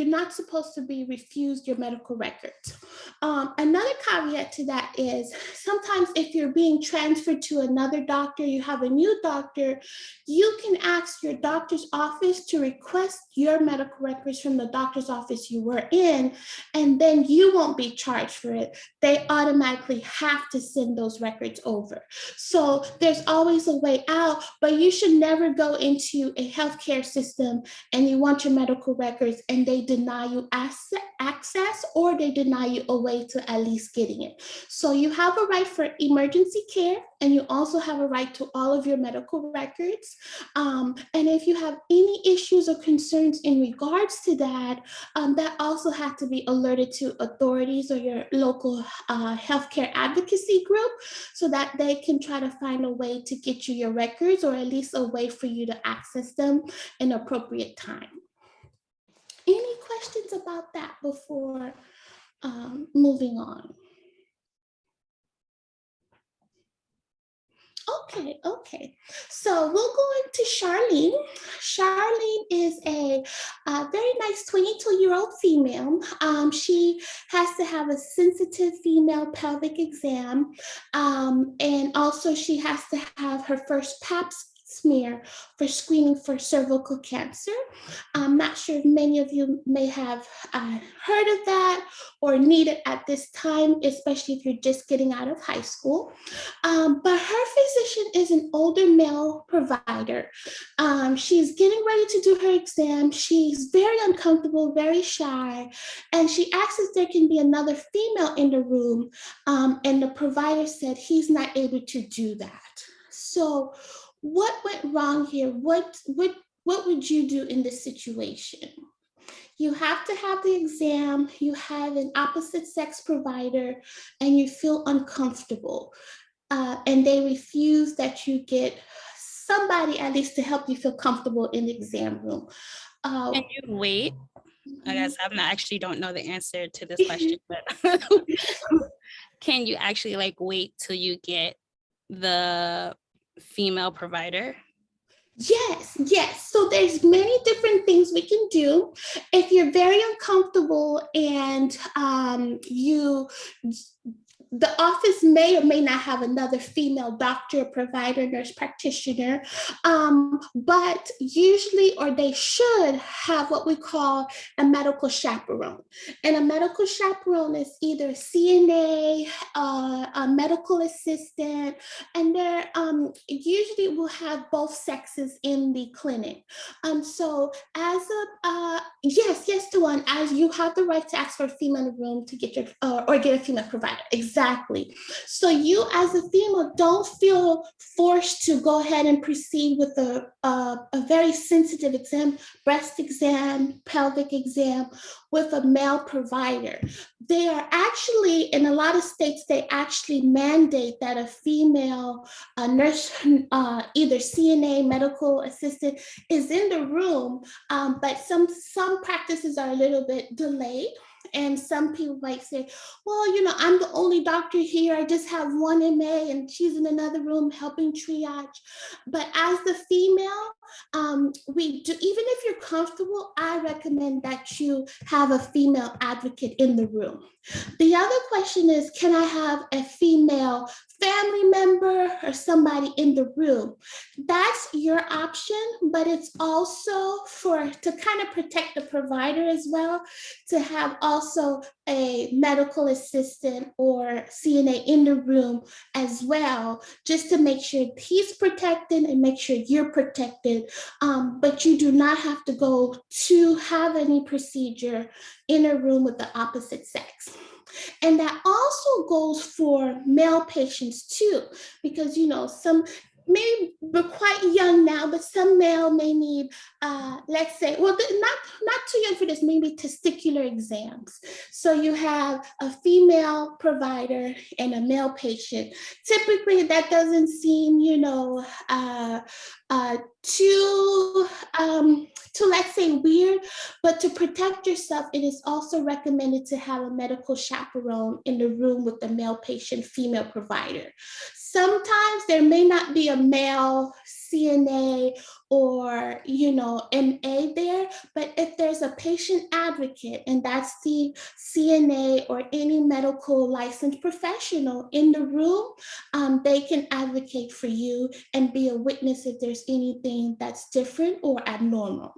not supposed to be refused your medical records. Another caveat to that is sometimes if you're being transferred to another doctor, you have a new doctor, you can ask your doctor's office to request your medical records from the doctor's office you were in, and then you won't be charged for it. They automatically have to send those records over. So there's always a way out, but you should never go into a healthcare system and you want your medical records and they deny you access, or they deny you a way to at least getting it. So you have a right for emergency care, and you also have a right to all of your medical records. And if you have any issues or concerns in regards to that, that also has to be alerted to authorities or your local healthcare advocacy group, so that they can try to find a way to get you your records, or at least a way for you to access them in appropriate time. Any questions about that before moving on? Okay. So we'll go into Charlene. Charlene is a very nice 22-year-old female. She has to have a sensitive female pelvic exam. And also she has to have her first Pap smear for screening for cervical cancer. I'm not sure if many of you may have heard of that or need it at this time, especially if you're just getting out of high school. But her physician is an older male provider. She's getting ready to do her exam. She's very uncomfortable, very shy, and she asks if there can be another female in the room, and the provider said he's not able to do that. So what went wrong here? What would you do in this situation? You have to have the exam, you have an opposite sex provider, and you feel uncomfortable, and they refuse that you get somebody at least to help you feel comfortable in the exam room. Can you wait? I guess actually don't know the answer to this question, but can you actually like wait till you get the female provider? Yes. So there's many different things we can do. If you're very uncomfortable and the office may or may not have another female doctor, provider, nurse practitioner, but usually, or they should have what we call a medical chaperone. And a medical chaperone is either a CNA, a medical assistant, and they're usually will have both sexes in the clinic. So as yes, Tawan, as you have the right to ask for a female in the room to get your or get a female provider. Exactly. So you as a female don't feel forced to go ahead and proceed with a very sensitive exam, breast exam, pelvic exam with a male provider. They are actually, in a lot of states, they actually mandate that a female nurse, either CNA, medical assistant, is in the room, but some practices are a little bit delayed. And some people might say, well, I'm the only doctor here. I just have one MA and she's in another room helping triage. But as the female, we do, even if you're comfortable, I recommend that you have a female advocate in the room. The other question is, can I have a female family member or somebody in the room? That's your option, but it's also to kind of protect the provider as well, to have also a medical assistant or CNA in the room as well, just to make sure he's protected and make sure you're protected. But you do not have to go to have any procedure in a room with the opposite sex. And that also goes for male patients too, because some maybe we're quite young now, but some male may need, let's say, well, not too young for this, maybe testicular exams. So you have a female provider and a male patient. Typically, that doesn't seem, too, let's say, weird, but to protect yourself, it is also recommended to have a medical chaperone in the room with the male patient, female provider. Sometimes there may not be a male CNA or, MA there, but if there's a patient advocate, and that's the CNA or any medical licensed professional in the room, they can advocate for you and be a witness if there's anything that's different or abnormal.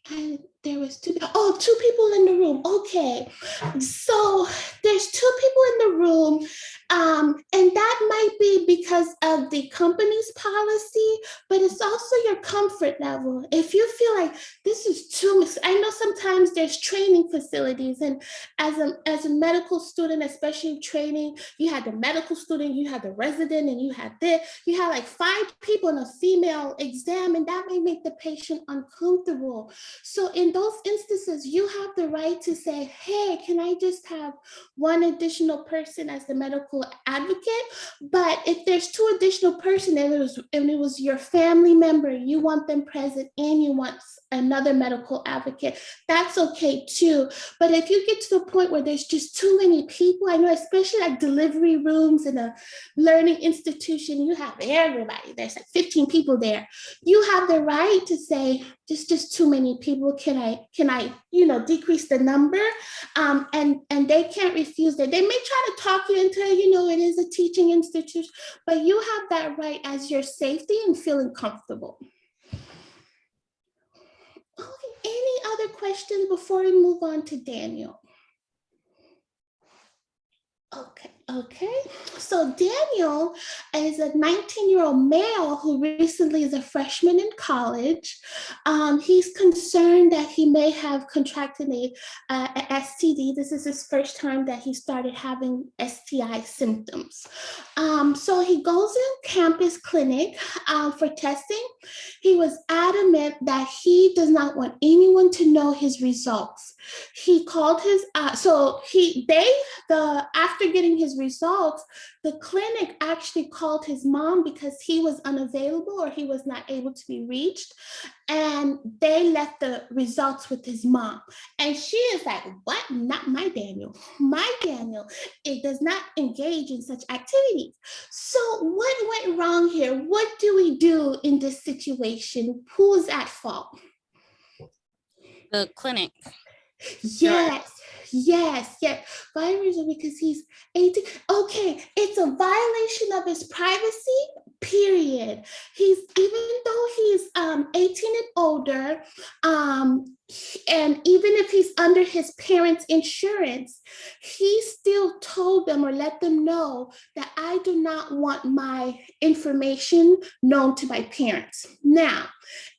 And there was two people in the room. Okay, so there's two people in the room, and that might be because of the company's policy, but it's also your comfort level. If you feel like this is too much, I know sometimes there's training facilities, and as a medical student, especially training, you had the medical student, you had the resident, and you had like 5 people in a female exam, and that may make the patient uncomfortable. So in those instances, you have the right to say, hey, can I just have one additional person as the medical advocate? But if there's 2 additional person and it was your family member, you want them present and you want another medical advocate, that's okay too. But if you get to the point where there's just too many people, I know especially like delivery rooms in a learning institution, you have everybody, there's like 15 people there. You have the right to say, just too many people, can I decrease the number? And they can't refuse that. They may try to talk you into, it is a teaching institution, but you have that right as your safety and feeling comfortable. Okay, any other questions before we move on to Daniel? Okay. So Daniel is a 19-year-old male who recently is a freshman in college. He's concerned that he may have contracted a STD. This is his first time that he started having STI symptoms. So he goes in campus clinic for testing. He was adamant that he does not want anyone to know his results. He called his, after getting his results, the clinic actually called his mom because he was unavailable or he was not able to be reached. And they left the results with his mom. And she is like, what? Not my Daniel. My Daniel, it does not engage in such activities. So what went wrong here? What do we do in this situation? Who is at fault? The clinic. Yes, yes. Violation because he's 18. Okay, it's a violation of his privacy, period. He's, even though he's 18 and older, and even if he's under his parents' insurance, he still told them or let them know that I do not want my information known to my parents. Now,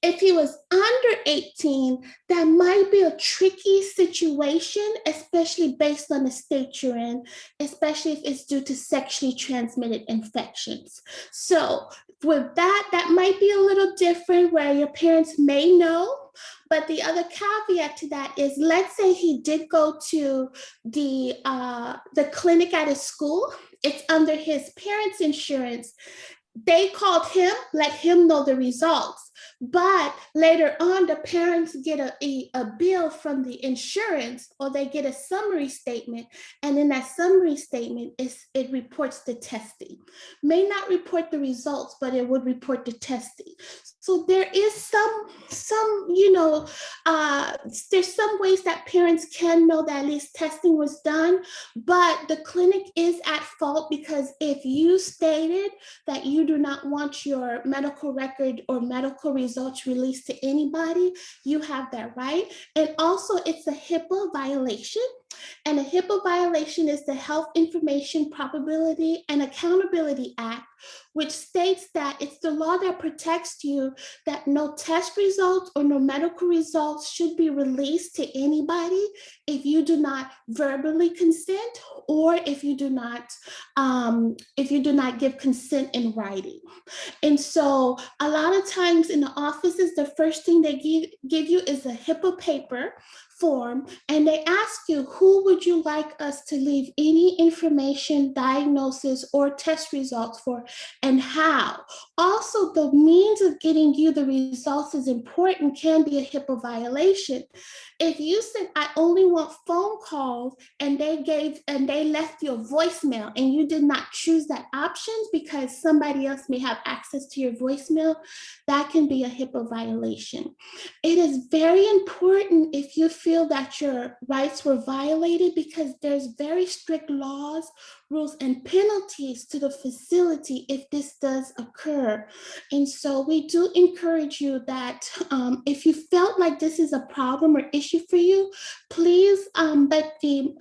if he was under 18, that might be a tricky situation, especially based on the state you're in, especially if it's due to sexually transmitted infections. So with that, that might be a little different where your parents may know. But the other caveat to that is, let's say he did go to the clinic at his school. It's under his parents' insurance. They called him, let him know the results. But later on, the parents get a bill from the insurance, or they get a summary statement. And in that summary statement, it reports the testing. May not report the results, but it would report the testing. So there is some there's some ways that parents can know that at least testing was done, but the clinic is at fault because if you stated that you do not want your medical record or medical results released to anybody, you have that right. And also it's a Hipaa violation. And a Hipaa violation is the Health Information Probability and Accountability Act, which states that it's the law that protects you, that no test results or no medical results should be released to anybody if you do not verbally consent, or if you do not give consent in writing. And so a lot of times in the offices, the first thing they give you is a Hipaa paper form, and they ask you, who would you like us to leave any information, diagnosis, or test results for, and how? Also, the means of getting you the results is important, can be a Hipaa violation. If you said, I only want phone calls, and they left you a voicemail, and you did not choose that option because somebody else may have access to your voicemail, that can be a Hipaa violation. It is very important if you feel that your rights were violated, because there's very strict laws, rules, and penalties to the facility if this does occur. And so we do encourage you that if you felt like this is a problem or issue for you, please let the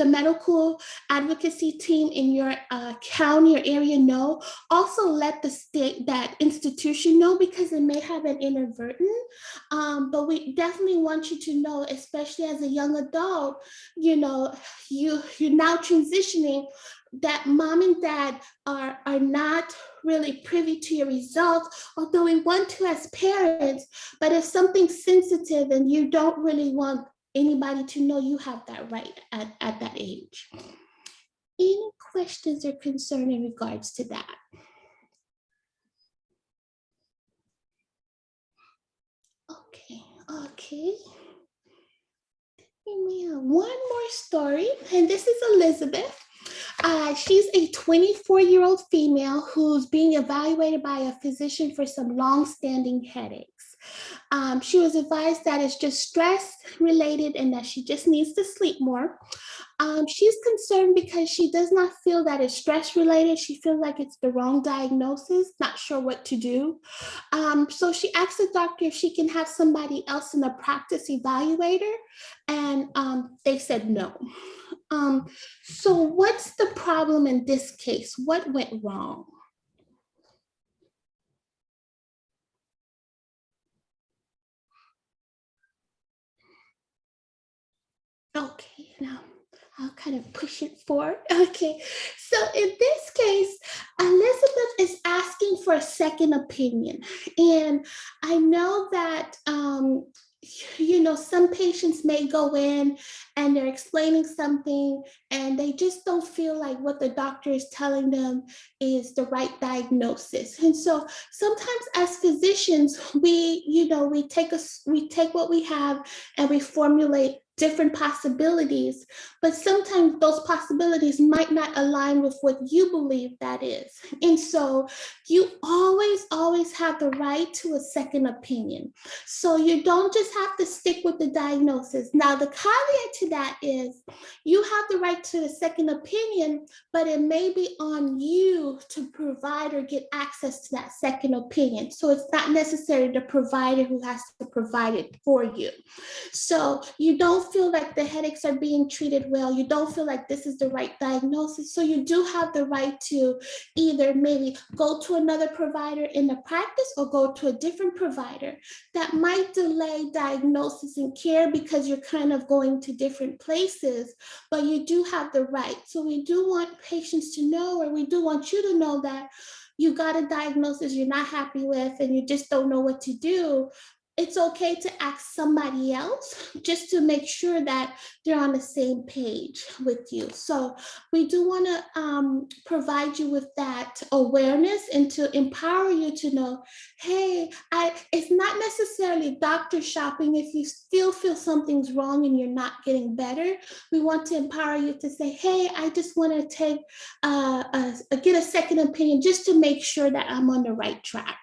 medical advocacy team in your county or area know. Also let the state, that institution know, because it may have been inadvertent. But we definitely want you to know, especially as a young adult, you're now transitioning, that mom and dad are not really privy to your results, although we want to as parents. But if something's sensitive and you don't really want anybody to know, you have that right at that age. Any questions or concern in regards to that? Okay. One more story, and this is Elizabeth. She's a 24-year-old female who's being evaluated by a physician for some long-standing headaches. She was advised that it's just stress related and that she just needs to sleep more. She's concerned because she does not feel that it's stress related. She feels like it's the wrong diagnosis, not sure what to do. So she asked the doctor if she can have somebody else in the practice evaluate her, and they said no. So what's the problem in this case? What went wrong? Okay, now I'll kind of push it forward. Okay, so in this case, Elizabeth is asking for a second opinion. And I know that some patients may go in and they're explaining something and they just don't feel like what the doctor is telling them is the right diagnosis. And so sometimes as physicians, we take what we have and we formulate different possibilities, but sometimes those possibilities might not align with what you believe that is. And so you always have the right to a second opinion. So you don't just have to stick with the diagnosis. Now, the caveat to that is you have the right to a second opinion, but it may be on you to provide or get access to that second opinion. So it's not necessarily the provider who has to provide it for you. So you don't feel like the headaches are being treated well. You don't feel like this is the right diagnosis. So you do have the right to either maybe go to another provider in the practice or go to a different provider. That might delay diagnosis and care because you're kind of going to different places, but you do have the right. So we do want patients to know, or we do want you to know, that you got a diagnosis you're not happy with and you just don't know what to do. It's okay to ask somebody else just to make sure that they're on the same page with you. So we do want to provide you with that awareness and to empower you to know, hey, it's not necessarily doctor shopping. If you still feel something's wrong and you're not getting better, we want to empower you to say, hey, I just want to get a second opinion just to make sure that I'm on the right track.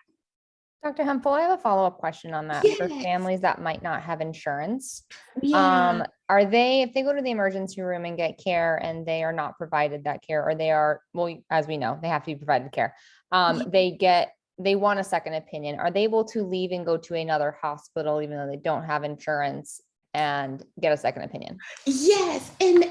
Dr. Hempel, I have a follow-up question on that. For Yes. families that might not have insurance. Yeah. Are they, if they go to the emergency room and get care and they are not provided that care, or they are, well, as we know, they have to be provided care. They want a second opinion. Are they able to leave and go to another hospital, even though they don't have insurance, and get a second opinion? Yes, and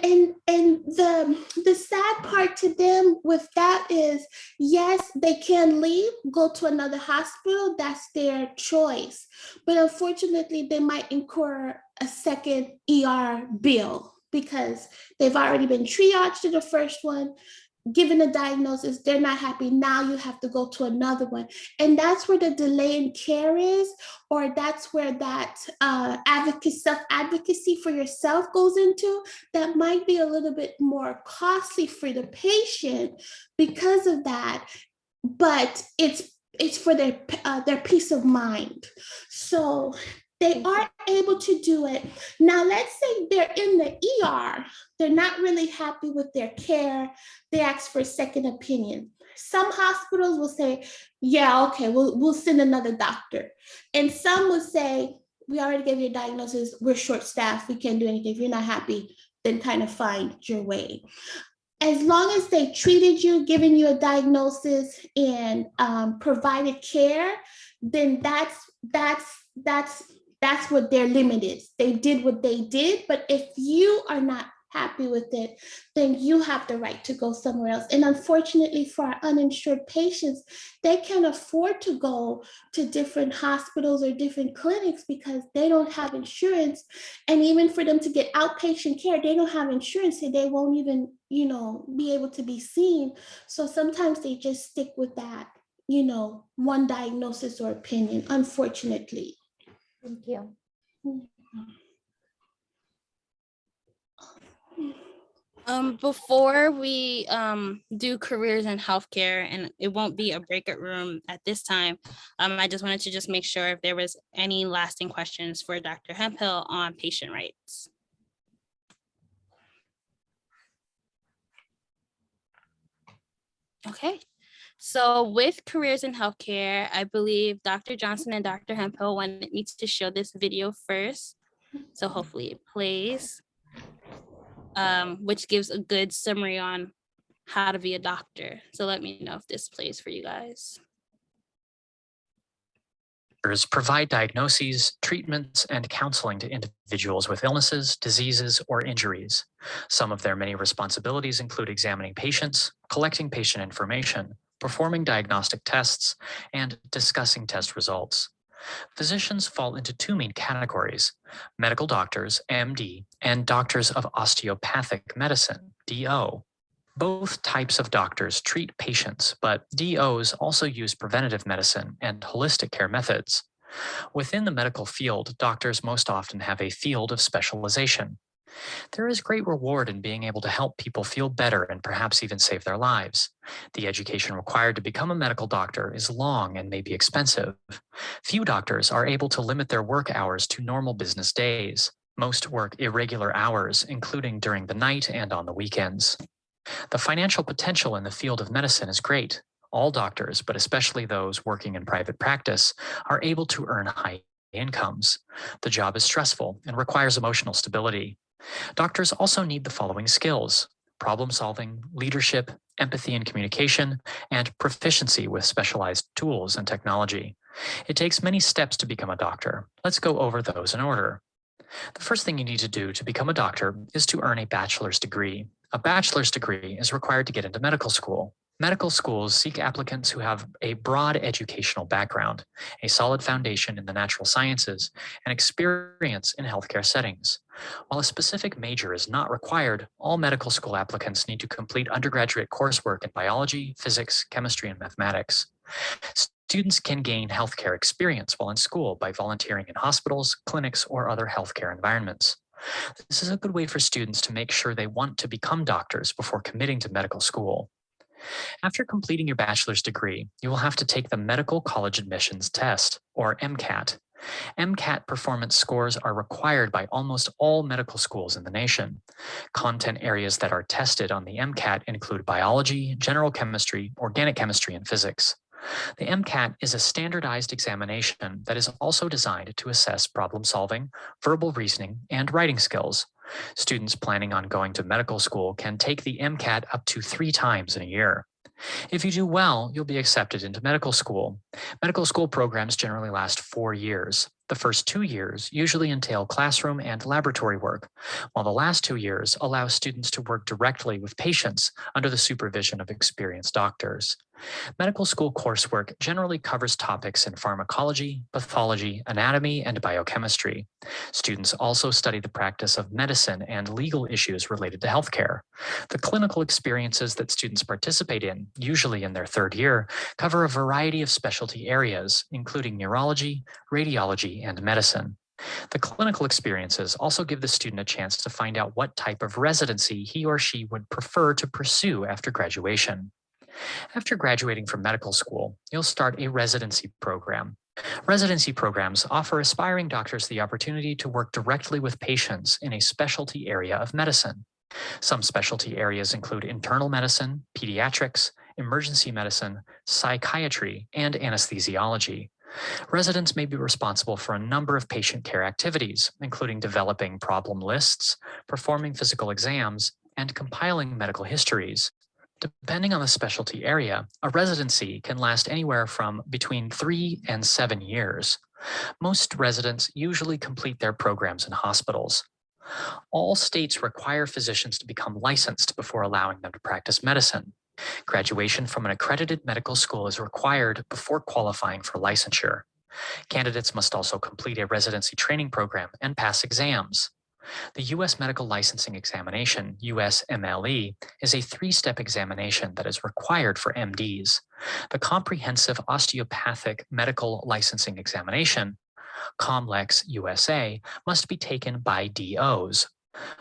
the sad part to them with that is, yes, they can leave, go to another hospital. That's their choice, but unfortunately, they might incur a second ER bill because they've already been triaged to the first one. Given a diagnosis, they're not happy. Now you have to go to another one. And that's where the delay in care is, or that's where that self-advocacy for yourself goes into. That might be a little bit more costly for the patient because of that, but it's for their peace of mind. So they are able to do it. Now, let's say they're in the ER, they're not really happy with their care, they ask for a second opinion. Some hospitals will say, yeah, okay, we'll send another doctor. And some will say, we already gave you a diagnosis, we're short-staffed, we can't do anything. If you're not happy, then kind of find your way. As long as they treated you, given you a diagnosis, and provided care, then that's what their limit is. They did what they did, but if you are not happy with it, then you have the right to go somewhere else. And unfortunately for our uninsured patients, they can't afford to go to different hospitals or different clinics because they don't have insurance. And even for them to get outpatient care, they don't have insurance, so they won't even, be able to be seen. So sometimes they just stick with that, one diagnosis or opinion, unfortunately. Thank you. Before we do careers in healthcare, and it won't be a breakout room at this time, I just wanted to just make sure if there was any lasting questions for Dr. Hempel on patient rights. Okay. So with careers in healthcare, I believe Dr. Johnson and Dr. Hempel wanted me to show this video first. So hopefully it plays, which gives a good summary on how to be a doctor. So let me know if this plays for you guys. Provide diagnoses, treatments, and counseling to individuals with illnesses, diseases, or injuries. Some of their many responsibilities include examining patients, collecting patient information, performing diagnostic tests, and discussing test results. Physicians fall into two main categories: medical doctors, MD, and doctors of osteopathic medicine, DO. Both types of doctors treat patients, but DOs also use preventative medicine and holistic care methods. Within the medical field, doctors most often have a field of specialization. There is great reward in being able to help people feel better and perhaps even save their lives. The education required to become a medical doctor is long and may be expensive. Few doctors are able to limit their work hours to normal business days. Most work irregular hours, including during the night and on the weekends. The financial potential in the field of medicine is great. All doctors, but especially those working in private practice, are able to earn high incomes. The job is stressful and requires emotional stability. Doctors also need the following skills: problem solving, leadership, empathy and communication, and proficiency with specialized tools and technology. It takes many steps to become a doctor. Let's go over those in order. The first thing you need to do to become a doctor is to earn a bachelor's degree. A bachelor's degree is required to get into medical school. Medical schools seek applicants who have a broad educational background, a solid foundation in the natural sciences, and experience in healthcare settings. While a specific major is not required, all medical school applicants need to complete undergraduate coursework in biology, physics, chemistry, and mathematics. Students can gain healthcare experience while in school by volunteering in hospitals, clinics, or other healthcare environments. This is a good way for students to make sure they want to become doctors before committing to medical school. After completing your bachelor's degree, you will have to take the Medical College Admissions Test, or MCAT. MCAT performance scores are required by almost all medical schools in the nation. Content areas that are tested on the MCAT include biology, general chemistry, organic chemistry, and physics. The MCAT is a standardized examination that is also designed to assess problem solving, verbal reasoning, and writing skills. Students planning on going to medical school can take the MCAT up to 3 times in a year. If you do well, you'll be accepted into medical school. Medical school programs generally last 4 years. The first 2 years usually entail classroom and laboratory work, while the last 2 years allow students to work directly with patients under the supervision of experienced doctors. Medical school coursework generally covers topics in pharmacology, pathology, anatomy, and biochemistry. Students also study the practice of medicine and legal issues related to healthcare. The clinical experiences that students participate in, usually in their 3rd year, cover a variety of specialty areas, including neurology, radiology, and medicine. The clinical experiences also give the student a chance to find out what type of residency he or she would prefer to pursue after graduation. After graduating from medical school, you'll start a residency program. Residency programs offer aspiring doctors the opportunity to work directly with patients in a specialty area of medicine. Some specialty areas include internal medicine, pediatrics, emergency medicine, psychiatry, and anesthesiology. Residents may be responsible for a number of patient care activities, including developing problem lists, performing physical exams, and compiling medical histories. Depending on the specialty area, a residency can last anywhere from between 3 and 7 years. Most residents usually complete their programs in hospitals. All states require physicians to become licensed before allowing them to practice medicine. Graduation from an accredited medical school is required before qualifying for licensure. Candidates must also complete a residency training program and pass exams. The U.S. Medical Licensing Examination, USMLE, is a 3-step examination that is required for MDs. The Comprehensive Osteopathic Medical Licensing Examination, COMLEX USA, must be taken by DOs.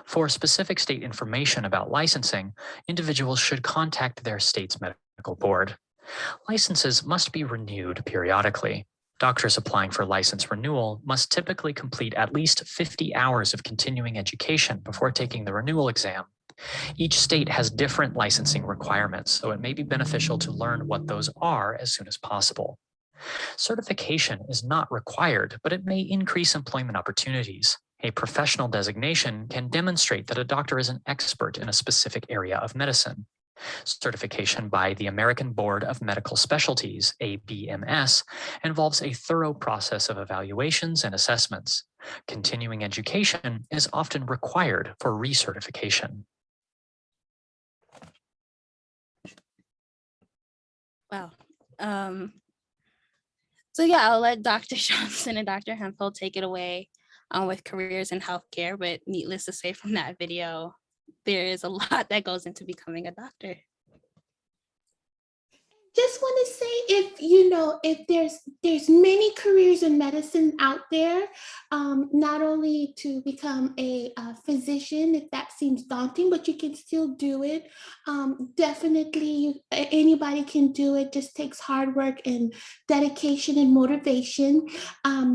For specific state information about licensing, individuals should contact their state's medical board. Licenses must be renewed periodically. Doctors applying for license renewal must typically complete at least 50 hours of continuing education before taking the renewal exam. Each state has different licensing requirements, so it may be beneficial to learn what those are as soon as possible. Certification is not required, but it may increase employment opportunities. A professional designation can demonstrate that a doctor is an expert in a specific area of medicine. Certification by the American Board of Medical Specialties, ABMS, involves a thorough process of evaluations and assessments. Continuing education is often required for recertification. Wow. So yeah, I'll let Dr. Johnson and Dr. Hemphill take it away with careers in healthcare, but needless to say from that video, there is a lot that goes into becoming a doctor. Just want to say if there's many careers in medicine out there, not only to become a physician, if that seems daunting, but you can still do it. Definitely, anybody can do it. Just takes hard work and dedication and motivation.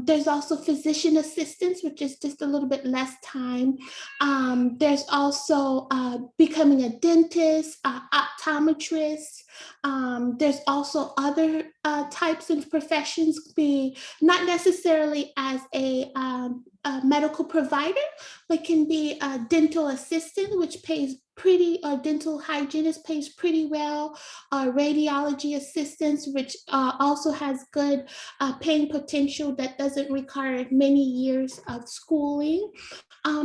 There's also physician assistants, which is just a little bit less time. There's also becoming a dentist, optometrist. There's also other types of professions, not necessarily as a medical provider, but can be a dental assistant, which pays or dental hygienist pays pretty well. Radiology assistants, which also has good paying potential that doesn't require many years of schooling.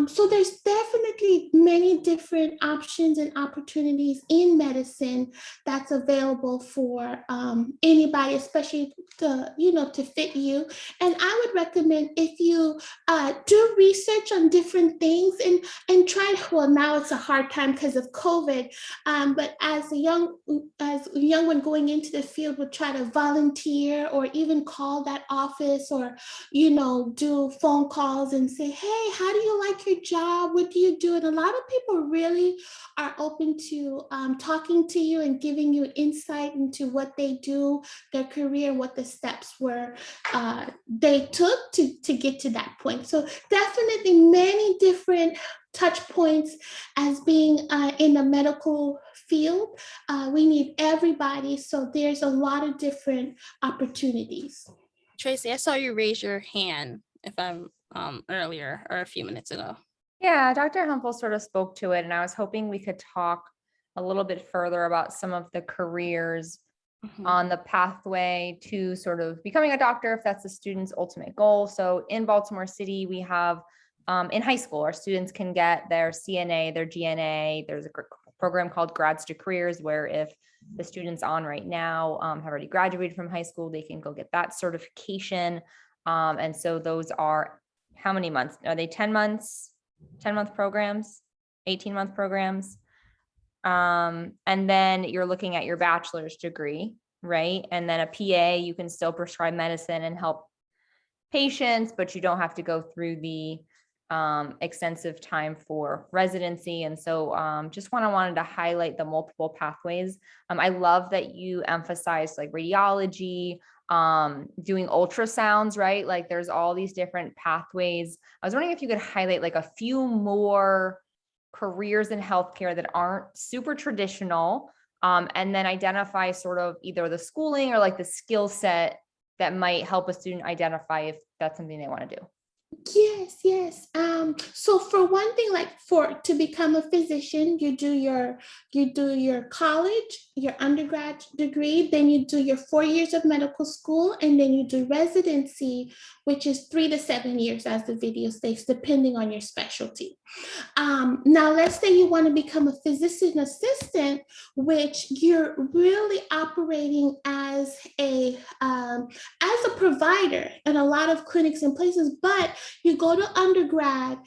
So there's definitely many different options and opportunities in medicine that's available for anybody, especially to fit you. And I would recommend, if you do research on different things and try, well, now it's a hard time because of COVID, but as a young one going into the field, would try to volunteer or even call that office, or do phone calls and say, hey, how do you like your job? What do you do? And a lot of people really are open to talking to you and giving you insight into what they do, their career, what the steps were they took to get to that point. So definitely many different touch points as being in the medical field. We need everybody. So there's a lot of different opportunities. Tracy, I saw you raise your hand if I'm earlier or a few minutes ago. Yeah, Dr. Humpel sort of spoke to it, and I was hoping we could talk a little bit further about some of the careers on the pathway to sort of becoming a doctor, if that's the student's ultimate goal. So in Baltimore City, we have in high school, our students can get their CNA, their GNA. There's a program called Grads to Careers, where if the students on right now have already graduated from high school, they can go get that certification. And so those are, how many months? Are they 10 months, 10-month programs, 18-month programs? And then you're looking at your bachelor's degree, right? And then a PA, you can still prescribe medicine and help patients, but you don't have to go through the extensive time for residency. And so just wanted to highlight the multiple pathways. I love that you emphasize like radiology, doing ultrasounds, right? Like there's all these different pathways. I was wondering if you could highlight like a few more careers in healthcare that aren't super traditional, and then identify sort of either the schooling or like the skill set that might help a student identify if that's something they want to do. Yes. So for one thing, like to become a physician, you do your college, your undergrad degree, then you do your 4 years of medical school, and then you do residency, which is 3 to 7 years, as the video states, depending on your specialty. Now, let's say you want to become a physician assistant, which you're really operating as a provider in a lot of clinics and places, but you go to undergrad.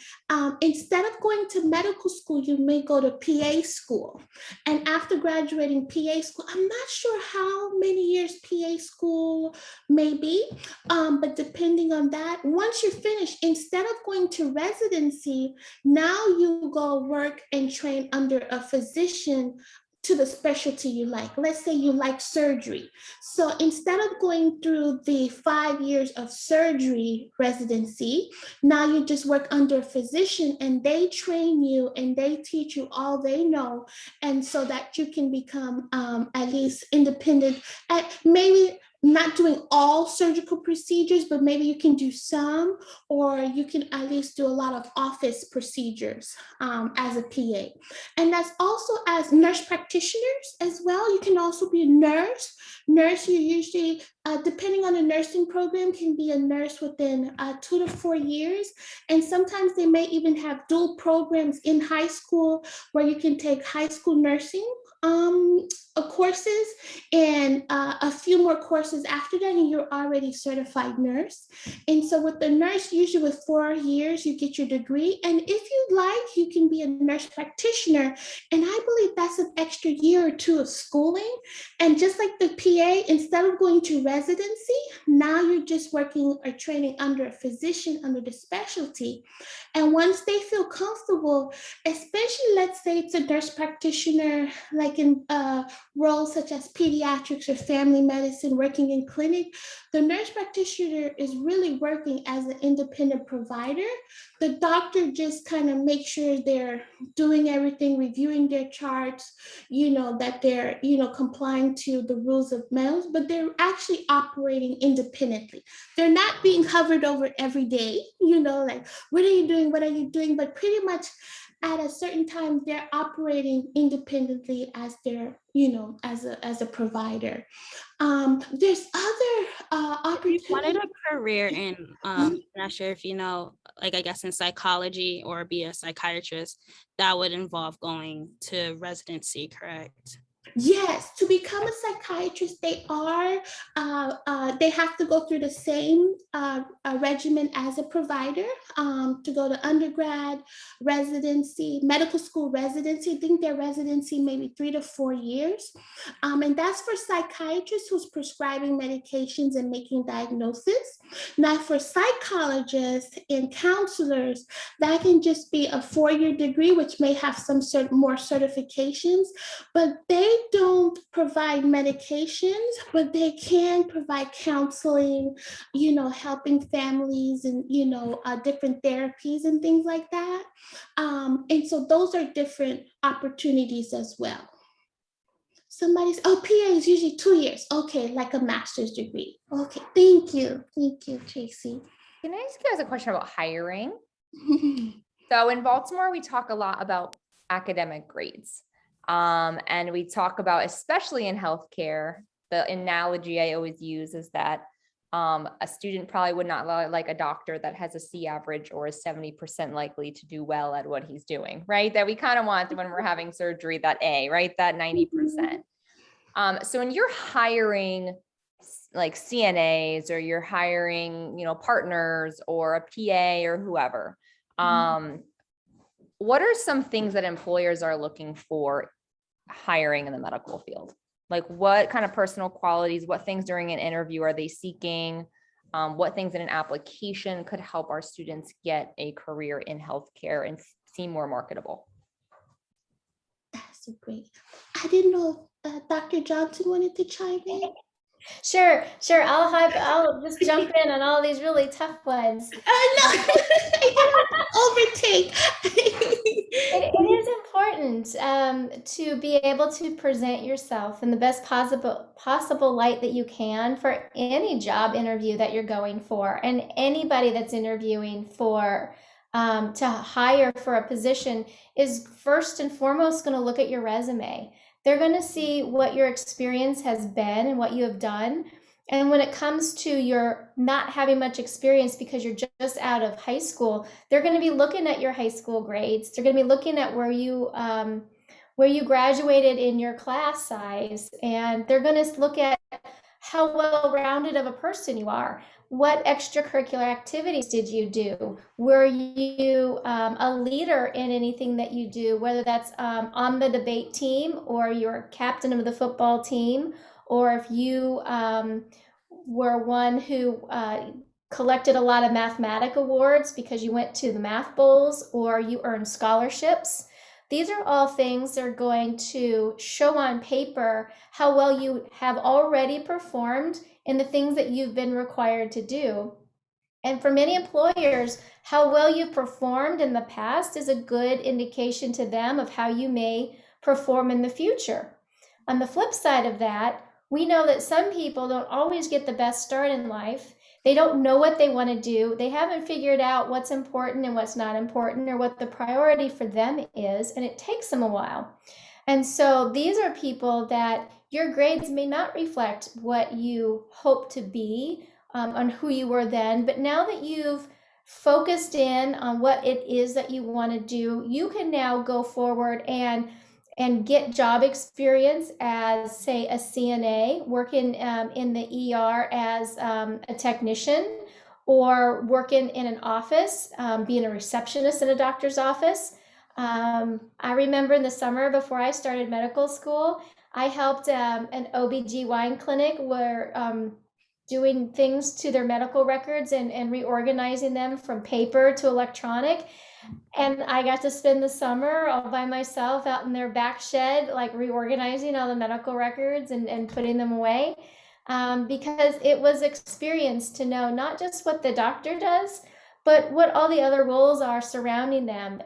Instead of going to medical school, you may go to PA school. And after graduating PA school, I'm not sure how many years PA school may be, but depending on that, once you're finished, instead of going to residency, now you go work and train under a physician to the specialty you like. Let's say you like surgery. So instead of going through the 5 years of surgery residency, now you just work under a physician and they train you and they teach you all they know. And so that you can become at least independent at maybe not doing all surgical procedures, but maybe you can do some, or you can at least do a lot of office procedures as a PA. And that's also as nurse practitioners as well. You can also be a nurse. Nurse, you usually, depending on the nursing program, can be a nurse within 2 to 4 years. And sometimes they may even have dual programs in high school where you can take high school nursing courses and then a few more courses after that, and you're already certified nurse. And so with the nurse, usually with 4 years, you get your degree. And if you'd like, you can be a nurse practitioner. And I believe that's an extra year or two of schooling. And just like the PA, instead of going to residency, now you're just working or training under a physician under the specialty. And once they feel comfortable, especially let's say it's a nurse practitioner, like in roles such as pediatrics or family medicine, working in clinic, the nurse practitioner is really working as an independent provider. The doctor just kind of makes sure they're doing everything, reviewing their charts, that they're, complying to the rules of medicine, but they're actually operating independently. They're not being hovered over every day, like, what are you doing? What are you doing? But pretty much at a certain time, they're operating independently as their, as a provider. There's other opportunities. If you wanted a career in, not sure if you know, like I guess in psychology or be a psychiatrist, that would involve going to residency, correct? Yes, to become a psychiatrist, they have to go through the same regimen as a provider, to go to undergrad, residency, medical school residency. I think their residency maybe 3 to 4 years. And that's for psychiatrists who's prescribing medications and making diagnoses. Now for psychologists and counselors, that can just be a 4-year degree, which may have some more certifications, but they don't provide medications, but they can provide counseling, helping families and, different therapies and things like that. And so those are different opportunities as well. PA is usually 2 years. Okay, like a master's degree. Okay, thank you. Thank you, Tracy. Can I ask you guys a question about hiring? So in Baltimore, we talk a lot about academic grades. And we talk about, especially in healthcare, the analogy I always use is that a student probably would not like a doctor that has a C average or is 70% likely to do well at what he's doing, right? That we kind of want when we're having surgery, that A, right? That 90%. So when you're hiring like CNAs or you're hiring, partners or a PA or whoever, what are some things that employers are looking for hiring in the medical field? Like what kind of personal qualities, what things during an interview are they seeking? What things in an application could help our students get a career in healthcare and seem more marketable? That's great. I didn't know if Dr. Johnson wanted to chime in. Sure. I'll just jump in on all these really tough ones. No, overtake. It is important to be able to present yourself in the best possible light that you can for any job interview that you're going for, and anybody that's interviewing for to hire for a position is first and foremost going to look at your resume. They're going to see what your experience has been and what you have done. And when it comes to your not having much experience because you're just out of high school, they're going to be looking at your high school grades. They're going to be looking at where you graduated in your class size, and they're going to look at how well-rounded of a person you are. What extracurricular activities did you do? Were you a leader in anything that you do, whether that's on the debate team or you're captain of the football team, or if you were one who collected a lot of mathematic awards because you went to the math bowls or you earned scholarships. These are all things that are going to show on paper how well you have already performed in the things that you've been required to do. And for many employers, how well you've performed in the past is a good indication to them of how you may perform in the future. On the flip side of that, we know that some people don't always get the best start in life. They don't know what they want to do. They haven't figured out what's important and what's not important, or what the priority for them is, and it takes them a while. And so these are people that your grades may not reflect what you hope to be on who you were then, but now that you've focused in on what it is that you want to do, you can now go forward and and get job experience as, say, a CNA, working in the ER as a technician, or working in an office, being a receptionist in a doctor's office. I remember in the summer before I started medical school, I helped an OB/GYN clinic where doing things to their medical records and reorganizing them from paper to electronic. And I got to spend the summer all by myself out in their back shed, like reorganizing all the medical records and putting them away. Because it was experience to know not just what the doctor does, but what all the other roles are surrounding them.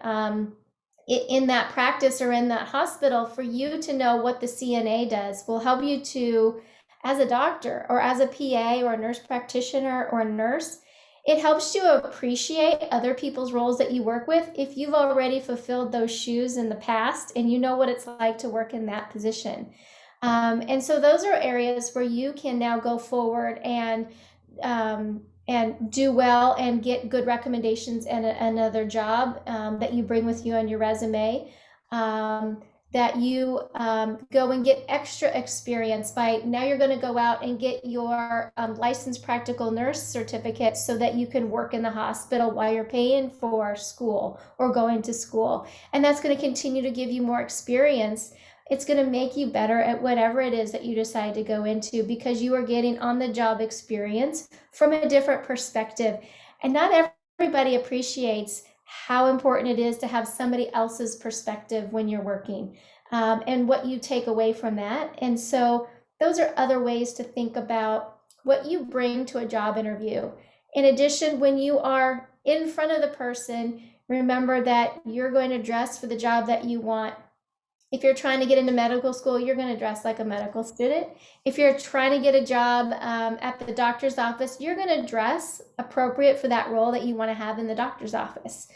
In that practice or in that hospital, for you to know what the CNA does will help you to, as a doctor or as a PA or a nurse practitioner or a nurse, it helps you appreciate other people's roles that you work with if you've already fulfilled those shoes in the past and you know what it's like to work in that position. And so those are areas where you can now go forward and do well and get good recommendations and another job that you bring with you on your resume. That you go and get extra experience by, now you're going to go out and get your licensed practical nurse certificate so that you can work in the hospital while you're paying for school or going to school. And that's going to continue to give you more experience. It's going to make you better at whatever it is that you decide to go into, because you are getting on the job experience from a different perspective. And not everybody appreciates how important it is to have somebody else's perspective when you're working, and what you take away from that. And so those are other ways to think about what you bring to a job interview. In addition, when you are in front of the person, remember that you're going to dress for the job that you want. If you're trying to get into medical school, you're going to dress like a medical student. If you're trying to get a job at the doctor's office, you're going to dress appropriate for that role that you want to have in the doctor's office.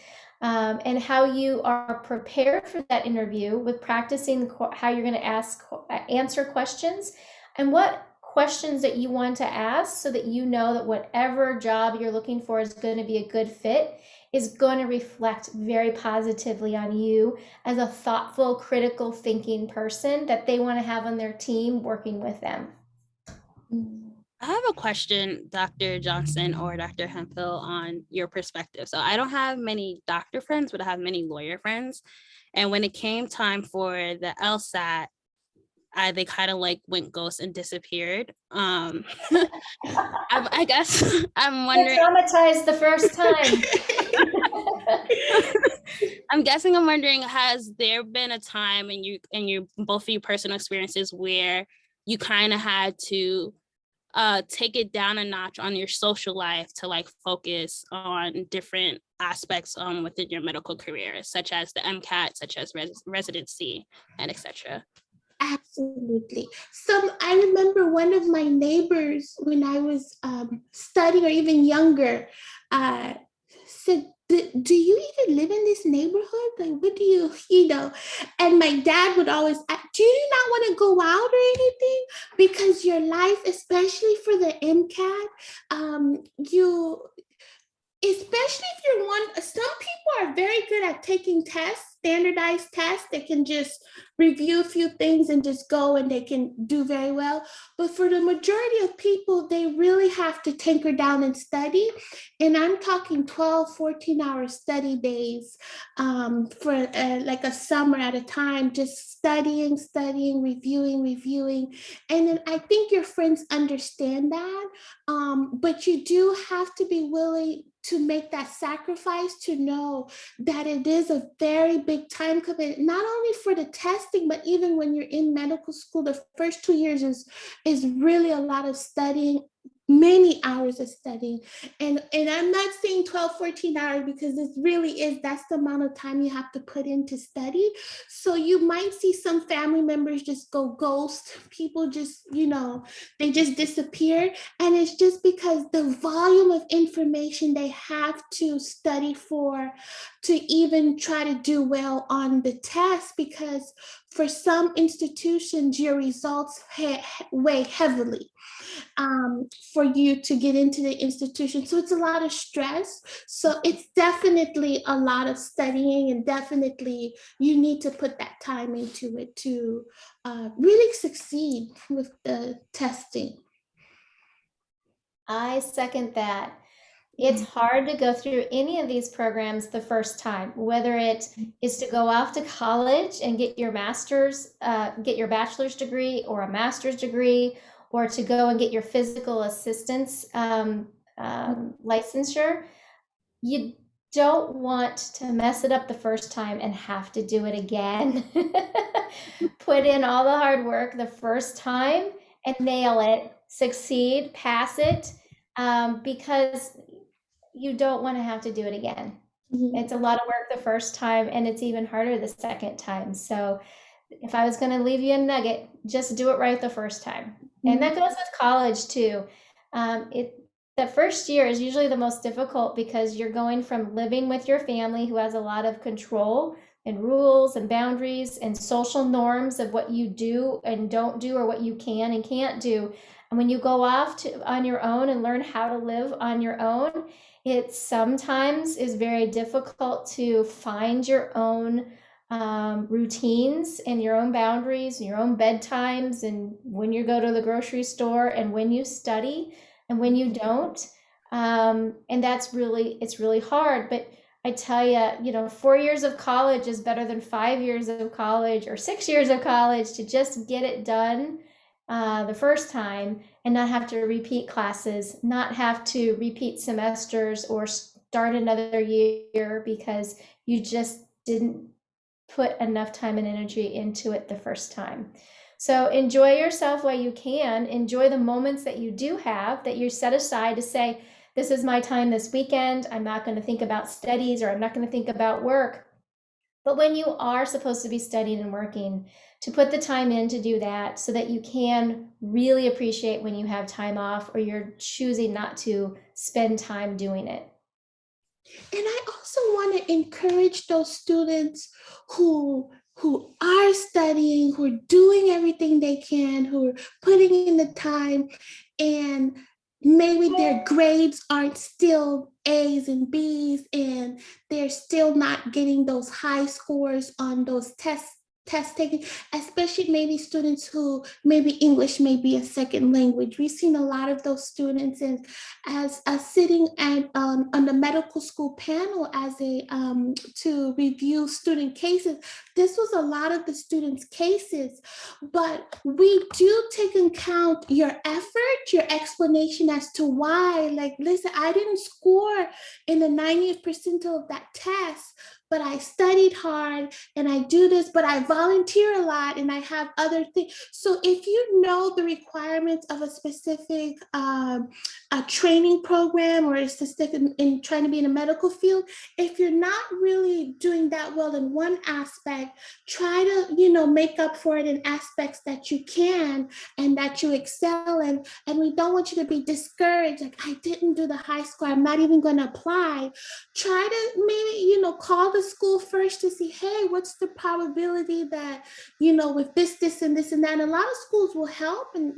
And how you are prepared for that interview with practicing how you're going to answer questions, and what questions that you want to ask, so that you know that whatever job you're looking for is going to be a good fit, is going to reflect very positively on you as a thoughtful, critical thinking person that they want to have on their team working with them. I have a question, Dr. Johnson or Dr. Hemphill, on your perspective. So I don't have many doctor friends, but I have many lawyer friends. And when it came time for the LSAT, they kind of like went ghost and disappeared. I guess I'm wondering. You're traumatized the first time. I'm wondering, has there been a time in your both of your personal experiences where you kind of had to take it down a notch on your social life to like focus on different aspects within your medical career, such as the MCAT, such as residency, and etc.? Absolutely. I remember one of my neighbors when I was studying or even younger said, do you even live in this neighborhood? Like, what do you know? And my dad would always ask, do you not want to go out or anything? Because your life, especially for the MCAT, especially if you're some people are very good at taking tests, standardized tests. They can just review a few things and just go, and they can do very well. But for the majority of people, they really have to tinker down and study. And I'm talking 12, 14-hour study days for like a summer at a time, just studying, reviewing. And then I think your friends understand that. But you do have to be willing to make that sacrifice, to know that it is a very big time commitment, not only for the testing, but even when you're in medical school, the first 2 years is really a lot of studying, many hours of studying. And I'm not saying 12, 14 hours, because it really is, that's the amount of time you have to put into study. So you might see some family members just go ghost, people just, they just disappear. And it's just because the volume of information they have to study for, to even try to do well on the test, because for some institutions, your results weigh heavily. for you to get into the institution. So it's a lot of stress. So it's definitely a lot of studying, and definitely you need to put that time into it to really succeed with the testing. I second that. It's hard to go through any of these programs the first time, whether it is to go off to college and get your get your bachelor's degree or a master's degree, or to go and get your physical assistance licensure. You don't want to mess it up the first time and have to do it again. Put in all the hard work the first time and nail it, succeed, pass it, because you don't want to have to do it again. It's a lot of work the first time, and it's even harder the second time. So if I was going to leave you a nugget, just do it right the first time. And that goes with college too. That first year is usually the most difficult because you're going from living with your family who has a lot of control and rules and boundaries and social norms of what you do and don't do, or what you can and can't do. And when you go off on your own and learn how to live on your own, it sometimes is very difficult to find your own routines and your own boundaries and your own bedtimes, and when you go to the grocery store and when you study and when you don't. And it's really hard. But I tell you, 4 years of college is better than 5 years of college or 6 years of college, to just get it done the first time and not have to repeat classes, not have to repeat semesters or start another year because you just didn't put enough time and energy into it the first time. So enjoy yourself while you can. Enjoy the moments that you do have, that you set aside to say, this is my time this weekend. I'm not going to think about studies, or I'm not going to think about work. But when you are supposed to be studying and working, to put the time in to do that, so that you can really appreciate when you have time off, or you're choosing not to spend time doing it. And I also want to encourage those students who are studying, who are doing everything they can, who are putting in the time, and maybe their grades aren't still A's and B's, and they're still not getting those high scores on those test taking, especially maybe students who maybe English may be a second language. We've seen a lot of those students, and as sitting at on the medical school panel as a to review student cases, this was a lot of the students' cases. But we do take into account your effort, your explanation as to why. Like, listen, I didn't score in the 90th percentile of that test, but I studied hard and I do this, but I volunteer a lot and I have other things. So if you know the requirements of a specific a training program, or a specific in trying to be in a medical field, if you're not really doing that well in one aspect, try to, make up for it in aspects that you can and that you excel in. And we don't want you to be discouraged, like, I didn't do the high score, I'm not even going to apply. Try to maybe, call the school first to see, hey, what's the probability that, with this and this and that. And a lot of schools will help. And,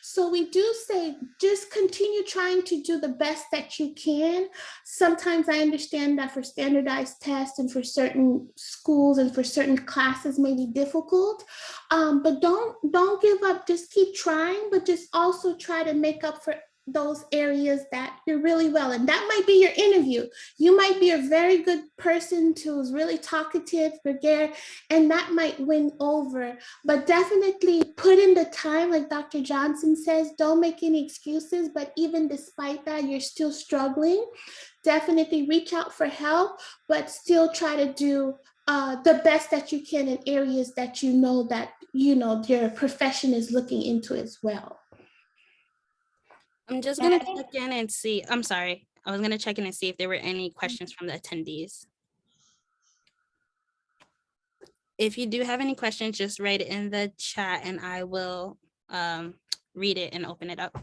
so we do say, just continue trying to do the best that you can. Sometimes I understand that for standardized tests and for certain schools and for certain classes may be difficult, but don't give up. Just keep trying, but just also try to make up for those areas that you're really well in. That might be your interview. You might be a very good person who's really talkative, gregarious, and that might win over. But definitely put in the time, like Dr. Johnson says, don't make any excuses. But even despite that, you're still struggling, definitely reach out for help, but still try to do the best that you can in areas that that your profession is looking into as well. I'm just going to check in and see. I'm sorry. I was going to check in and see if there were any questions from the attendees. If you do have any questions, just write it in the chat and I will read it and open it up.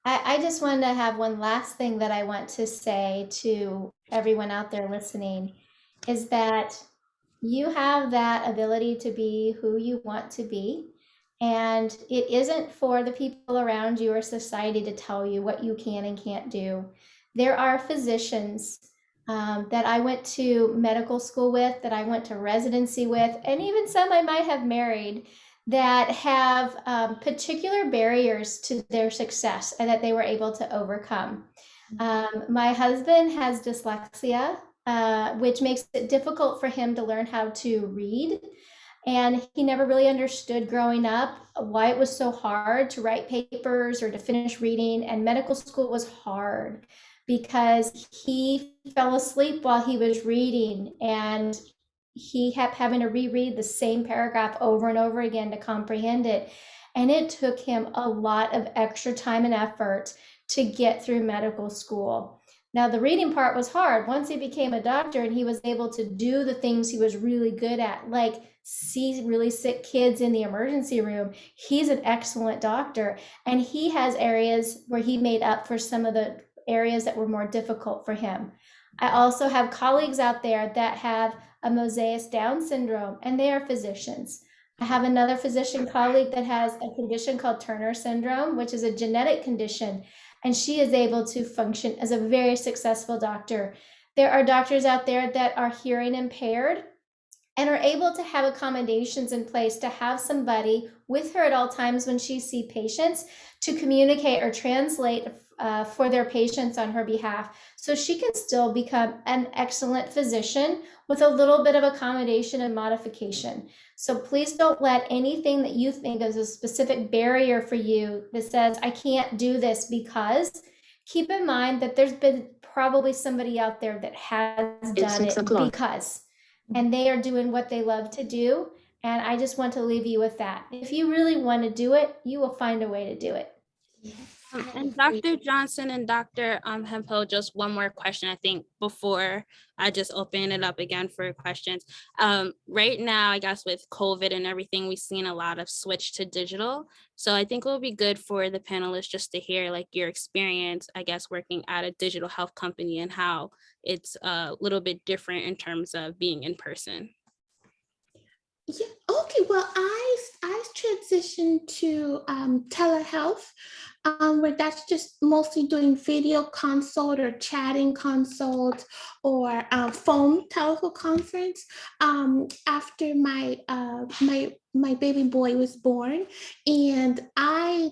I just wanted to have one last thing that I want to say to everyone out there listening, is that you have that ability to be who you want to be. And it isn't for the people around you or society to tell you what you can and can't do. There are physicians that I went to medical school with, that I went to residency with, and even some I might have married, that have particular barriers to their success and that they were able to overcome. My husband has dyslexia, which makes it difficult for him to learn how to read. And he never really understood growing up why it was so hard to write papers or to finish reading. And medical school was hard because he fell asleep while he was reading, and he kept having to reread the same paragraph over and over again to comprehend it. And it took him a lot of extra time and effort to get through medical school. Now, the reading part was hard. Once he became a doctor and he was able to do the things he was really good at, like see really sick kids in the emergency room, he's an excellent doctor. And he has areas where he made up for some of the areas that were more difficult for him. I also have colleagues out there that have a mosaic Down syndrome, and they are physicians. I have another physician colleague that has a condition called Turner syndrome, which is a genetic condition, and she is able to function as a very successful doctor. There are doctors out there that are hearing impaired and are able to have accommodations in place to have somebody with her at all times when she sees patients to communicate or translate for their patients on her behalf, so she can still become an excellent physician with a little bit of accommodation and modification. So please don't let anything that you think is a specific barrier for you that says, I can't do this, because keep in mind that there's been probably somebody out there that has done it because, and they are doing what they love to do. And I just want to leave you with that. If you really want to do it, you will find a way to do it. And Dr. Johnson and Dr. Hemphill, just one more question, I think, before I just open it up again for questions. Right now, I guess with COVID and everything, we've seen a lot of switch to digital. So I think it will be good for the panelists just to hear like your experience, I guess, working at a digital health company and how it's a little bit different in terms of being in person. Yeah. Okay. Well, I transitioned to telehealth, where that's just mostly doing video consult or chatting consult or phone telephone conference. After my baby boy was born, and I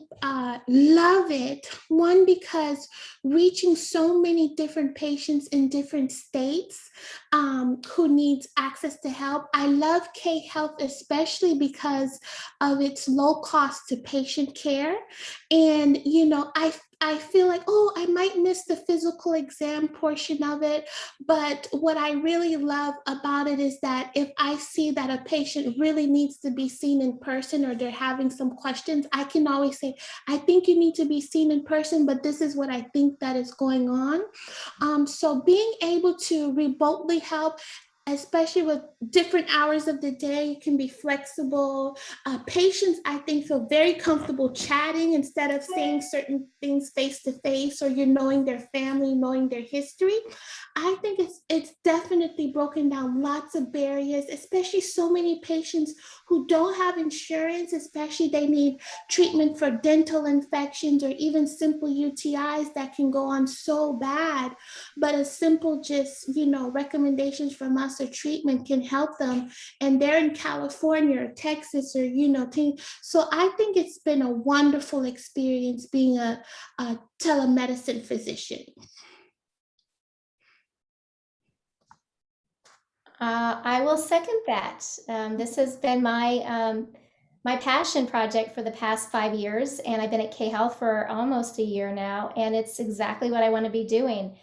love it. One, because reaching so many different patients in different states who needs access to help. I love K-Health, especially because of its low cost to patient care. And, I feel like, oh, I might miss the physical exam portion of it. But what I really love about it is that if I see that a patient really needs to be seen in person or they're having some questions, I can always say, I think you need to be seen in person, but this is what I think that is going on. So being able to remotely help, especially with different hours of the day, it can be flexible. Patients, I think, feel very comfortable chatting instead of saying certain things face to face, or you're knowing their family, knowing their history. I think it's definitely broken down lots of barriers, especially so many patients who don't have insurance, especially they need treatment for dental infections or even simple UTIs that can go on so bad. But a simple just, recommendations from us or treatment can help them. And they're in California or Texas or, so I think it's been a wonderful experience being a telemedicine physician. I will second that. This has been my passion project for the past 5 years, and I've been at K-Health for almost a year now, and it's exactly what I want to be doing.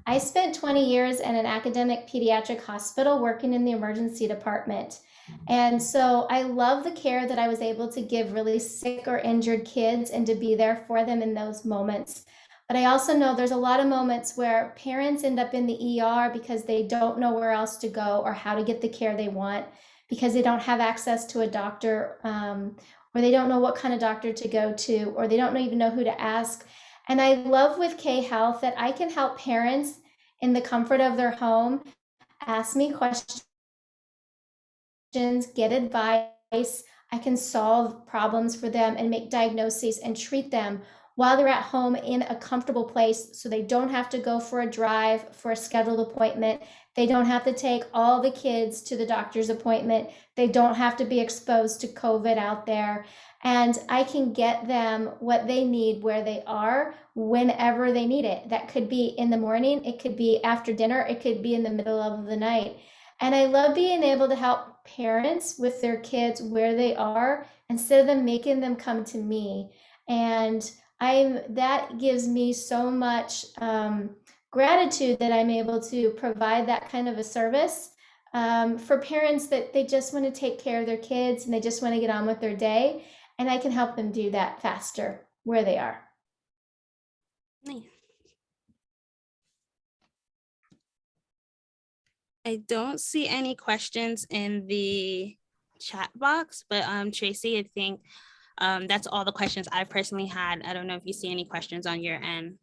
I spent 20 years in an academic pediatric hospital working in the emergency department. And so I love the care that I was able to give really sick or injured kids and to be there for them in those moments. But I also know there's a lot of moments where parents end up in the ER because they don't know where else to go or how to get the care they want, because they don't have access to a doctor, or they don't know what kind of doctor to go to, or they don't even know who to ask. And I love with K-Health that I can help parents in the comfort of their home ask me questions, get advice. I can solve problems for them and make diagnoses and treat them while they're at home in a comfortable place, so they don't have to go for a drive for a scheduled appointment. They don't have to take all the kids to the doctor's appointment. They don't have to be exposed to COVID out there. And I can get them what they need where they are whenever they need it. That could be in the morning, it could be after dinner, it could be in the middle of the night. And I love being able to help parents with their kids where they are instead of them making them come to me. And that gives me so much gratitude that I'm able to provide that kind of a service for parents that they just want to take care of their kids and they just want to get on with their day. And I can help them do that faster where they are. Nice. I don't see any questions in the chat box, but Tracy, I think that's all the questions I've personally had. I don't know if you see any questions on your end.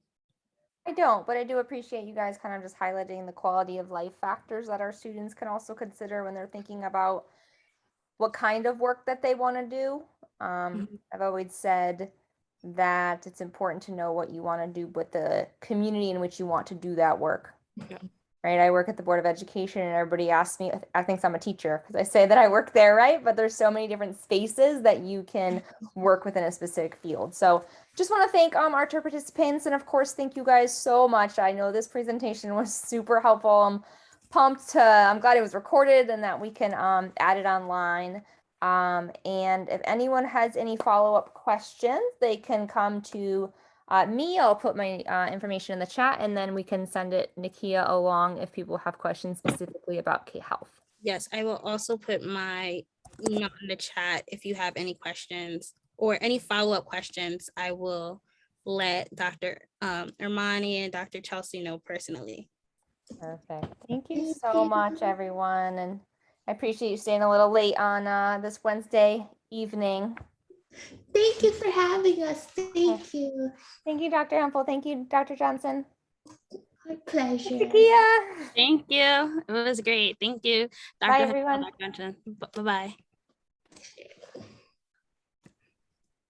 I don't, but I do appreciate you guys kind of just highlighting the quality of life factors that our students can also consider when they're thinking about what kind of work that they want to do. I've always said that it's important to know what you want to do with the community in which you want to do that work. Yeah. Right. I work at the Board of Education and everybody asks me, I think I'm a teacher because I say that I work there, right? But there's so many different spaces that you can work within a specific field. So just want to thank our two participants. And of course, thank you guys so much. I know this presentation was super helpful. I'm pumped I'm glad it was recorded and that we can add it online. And if anyone has any follow-up questions, they can come to me. I'll put my information in the chat and then we can send it Nakia along if people have questions specifically about K-Health. Yes, I will also put my email in the chat if you have any questions or any follow-up questions. I will let Dr. Ermani and Dr. Chelsea know personally. Perfect. Thank you so much, everyone. And I appreciate you staying a little late on this Wednesday evening. Thank you for having us. Thank you. Thank you, Dr. Hempel. Thank you, Dr. Johnson. My pleasure. Nakia. Thank you. It was great. Thank you, Dr. Bye, Hempel, everyone. Dr. Johnson. Bye-bye.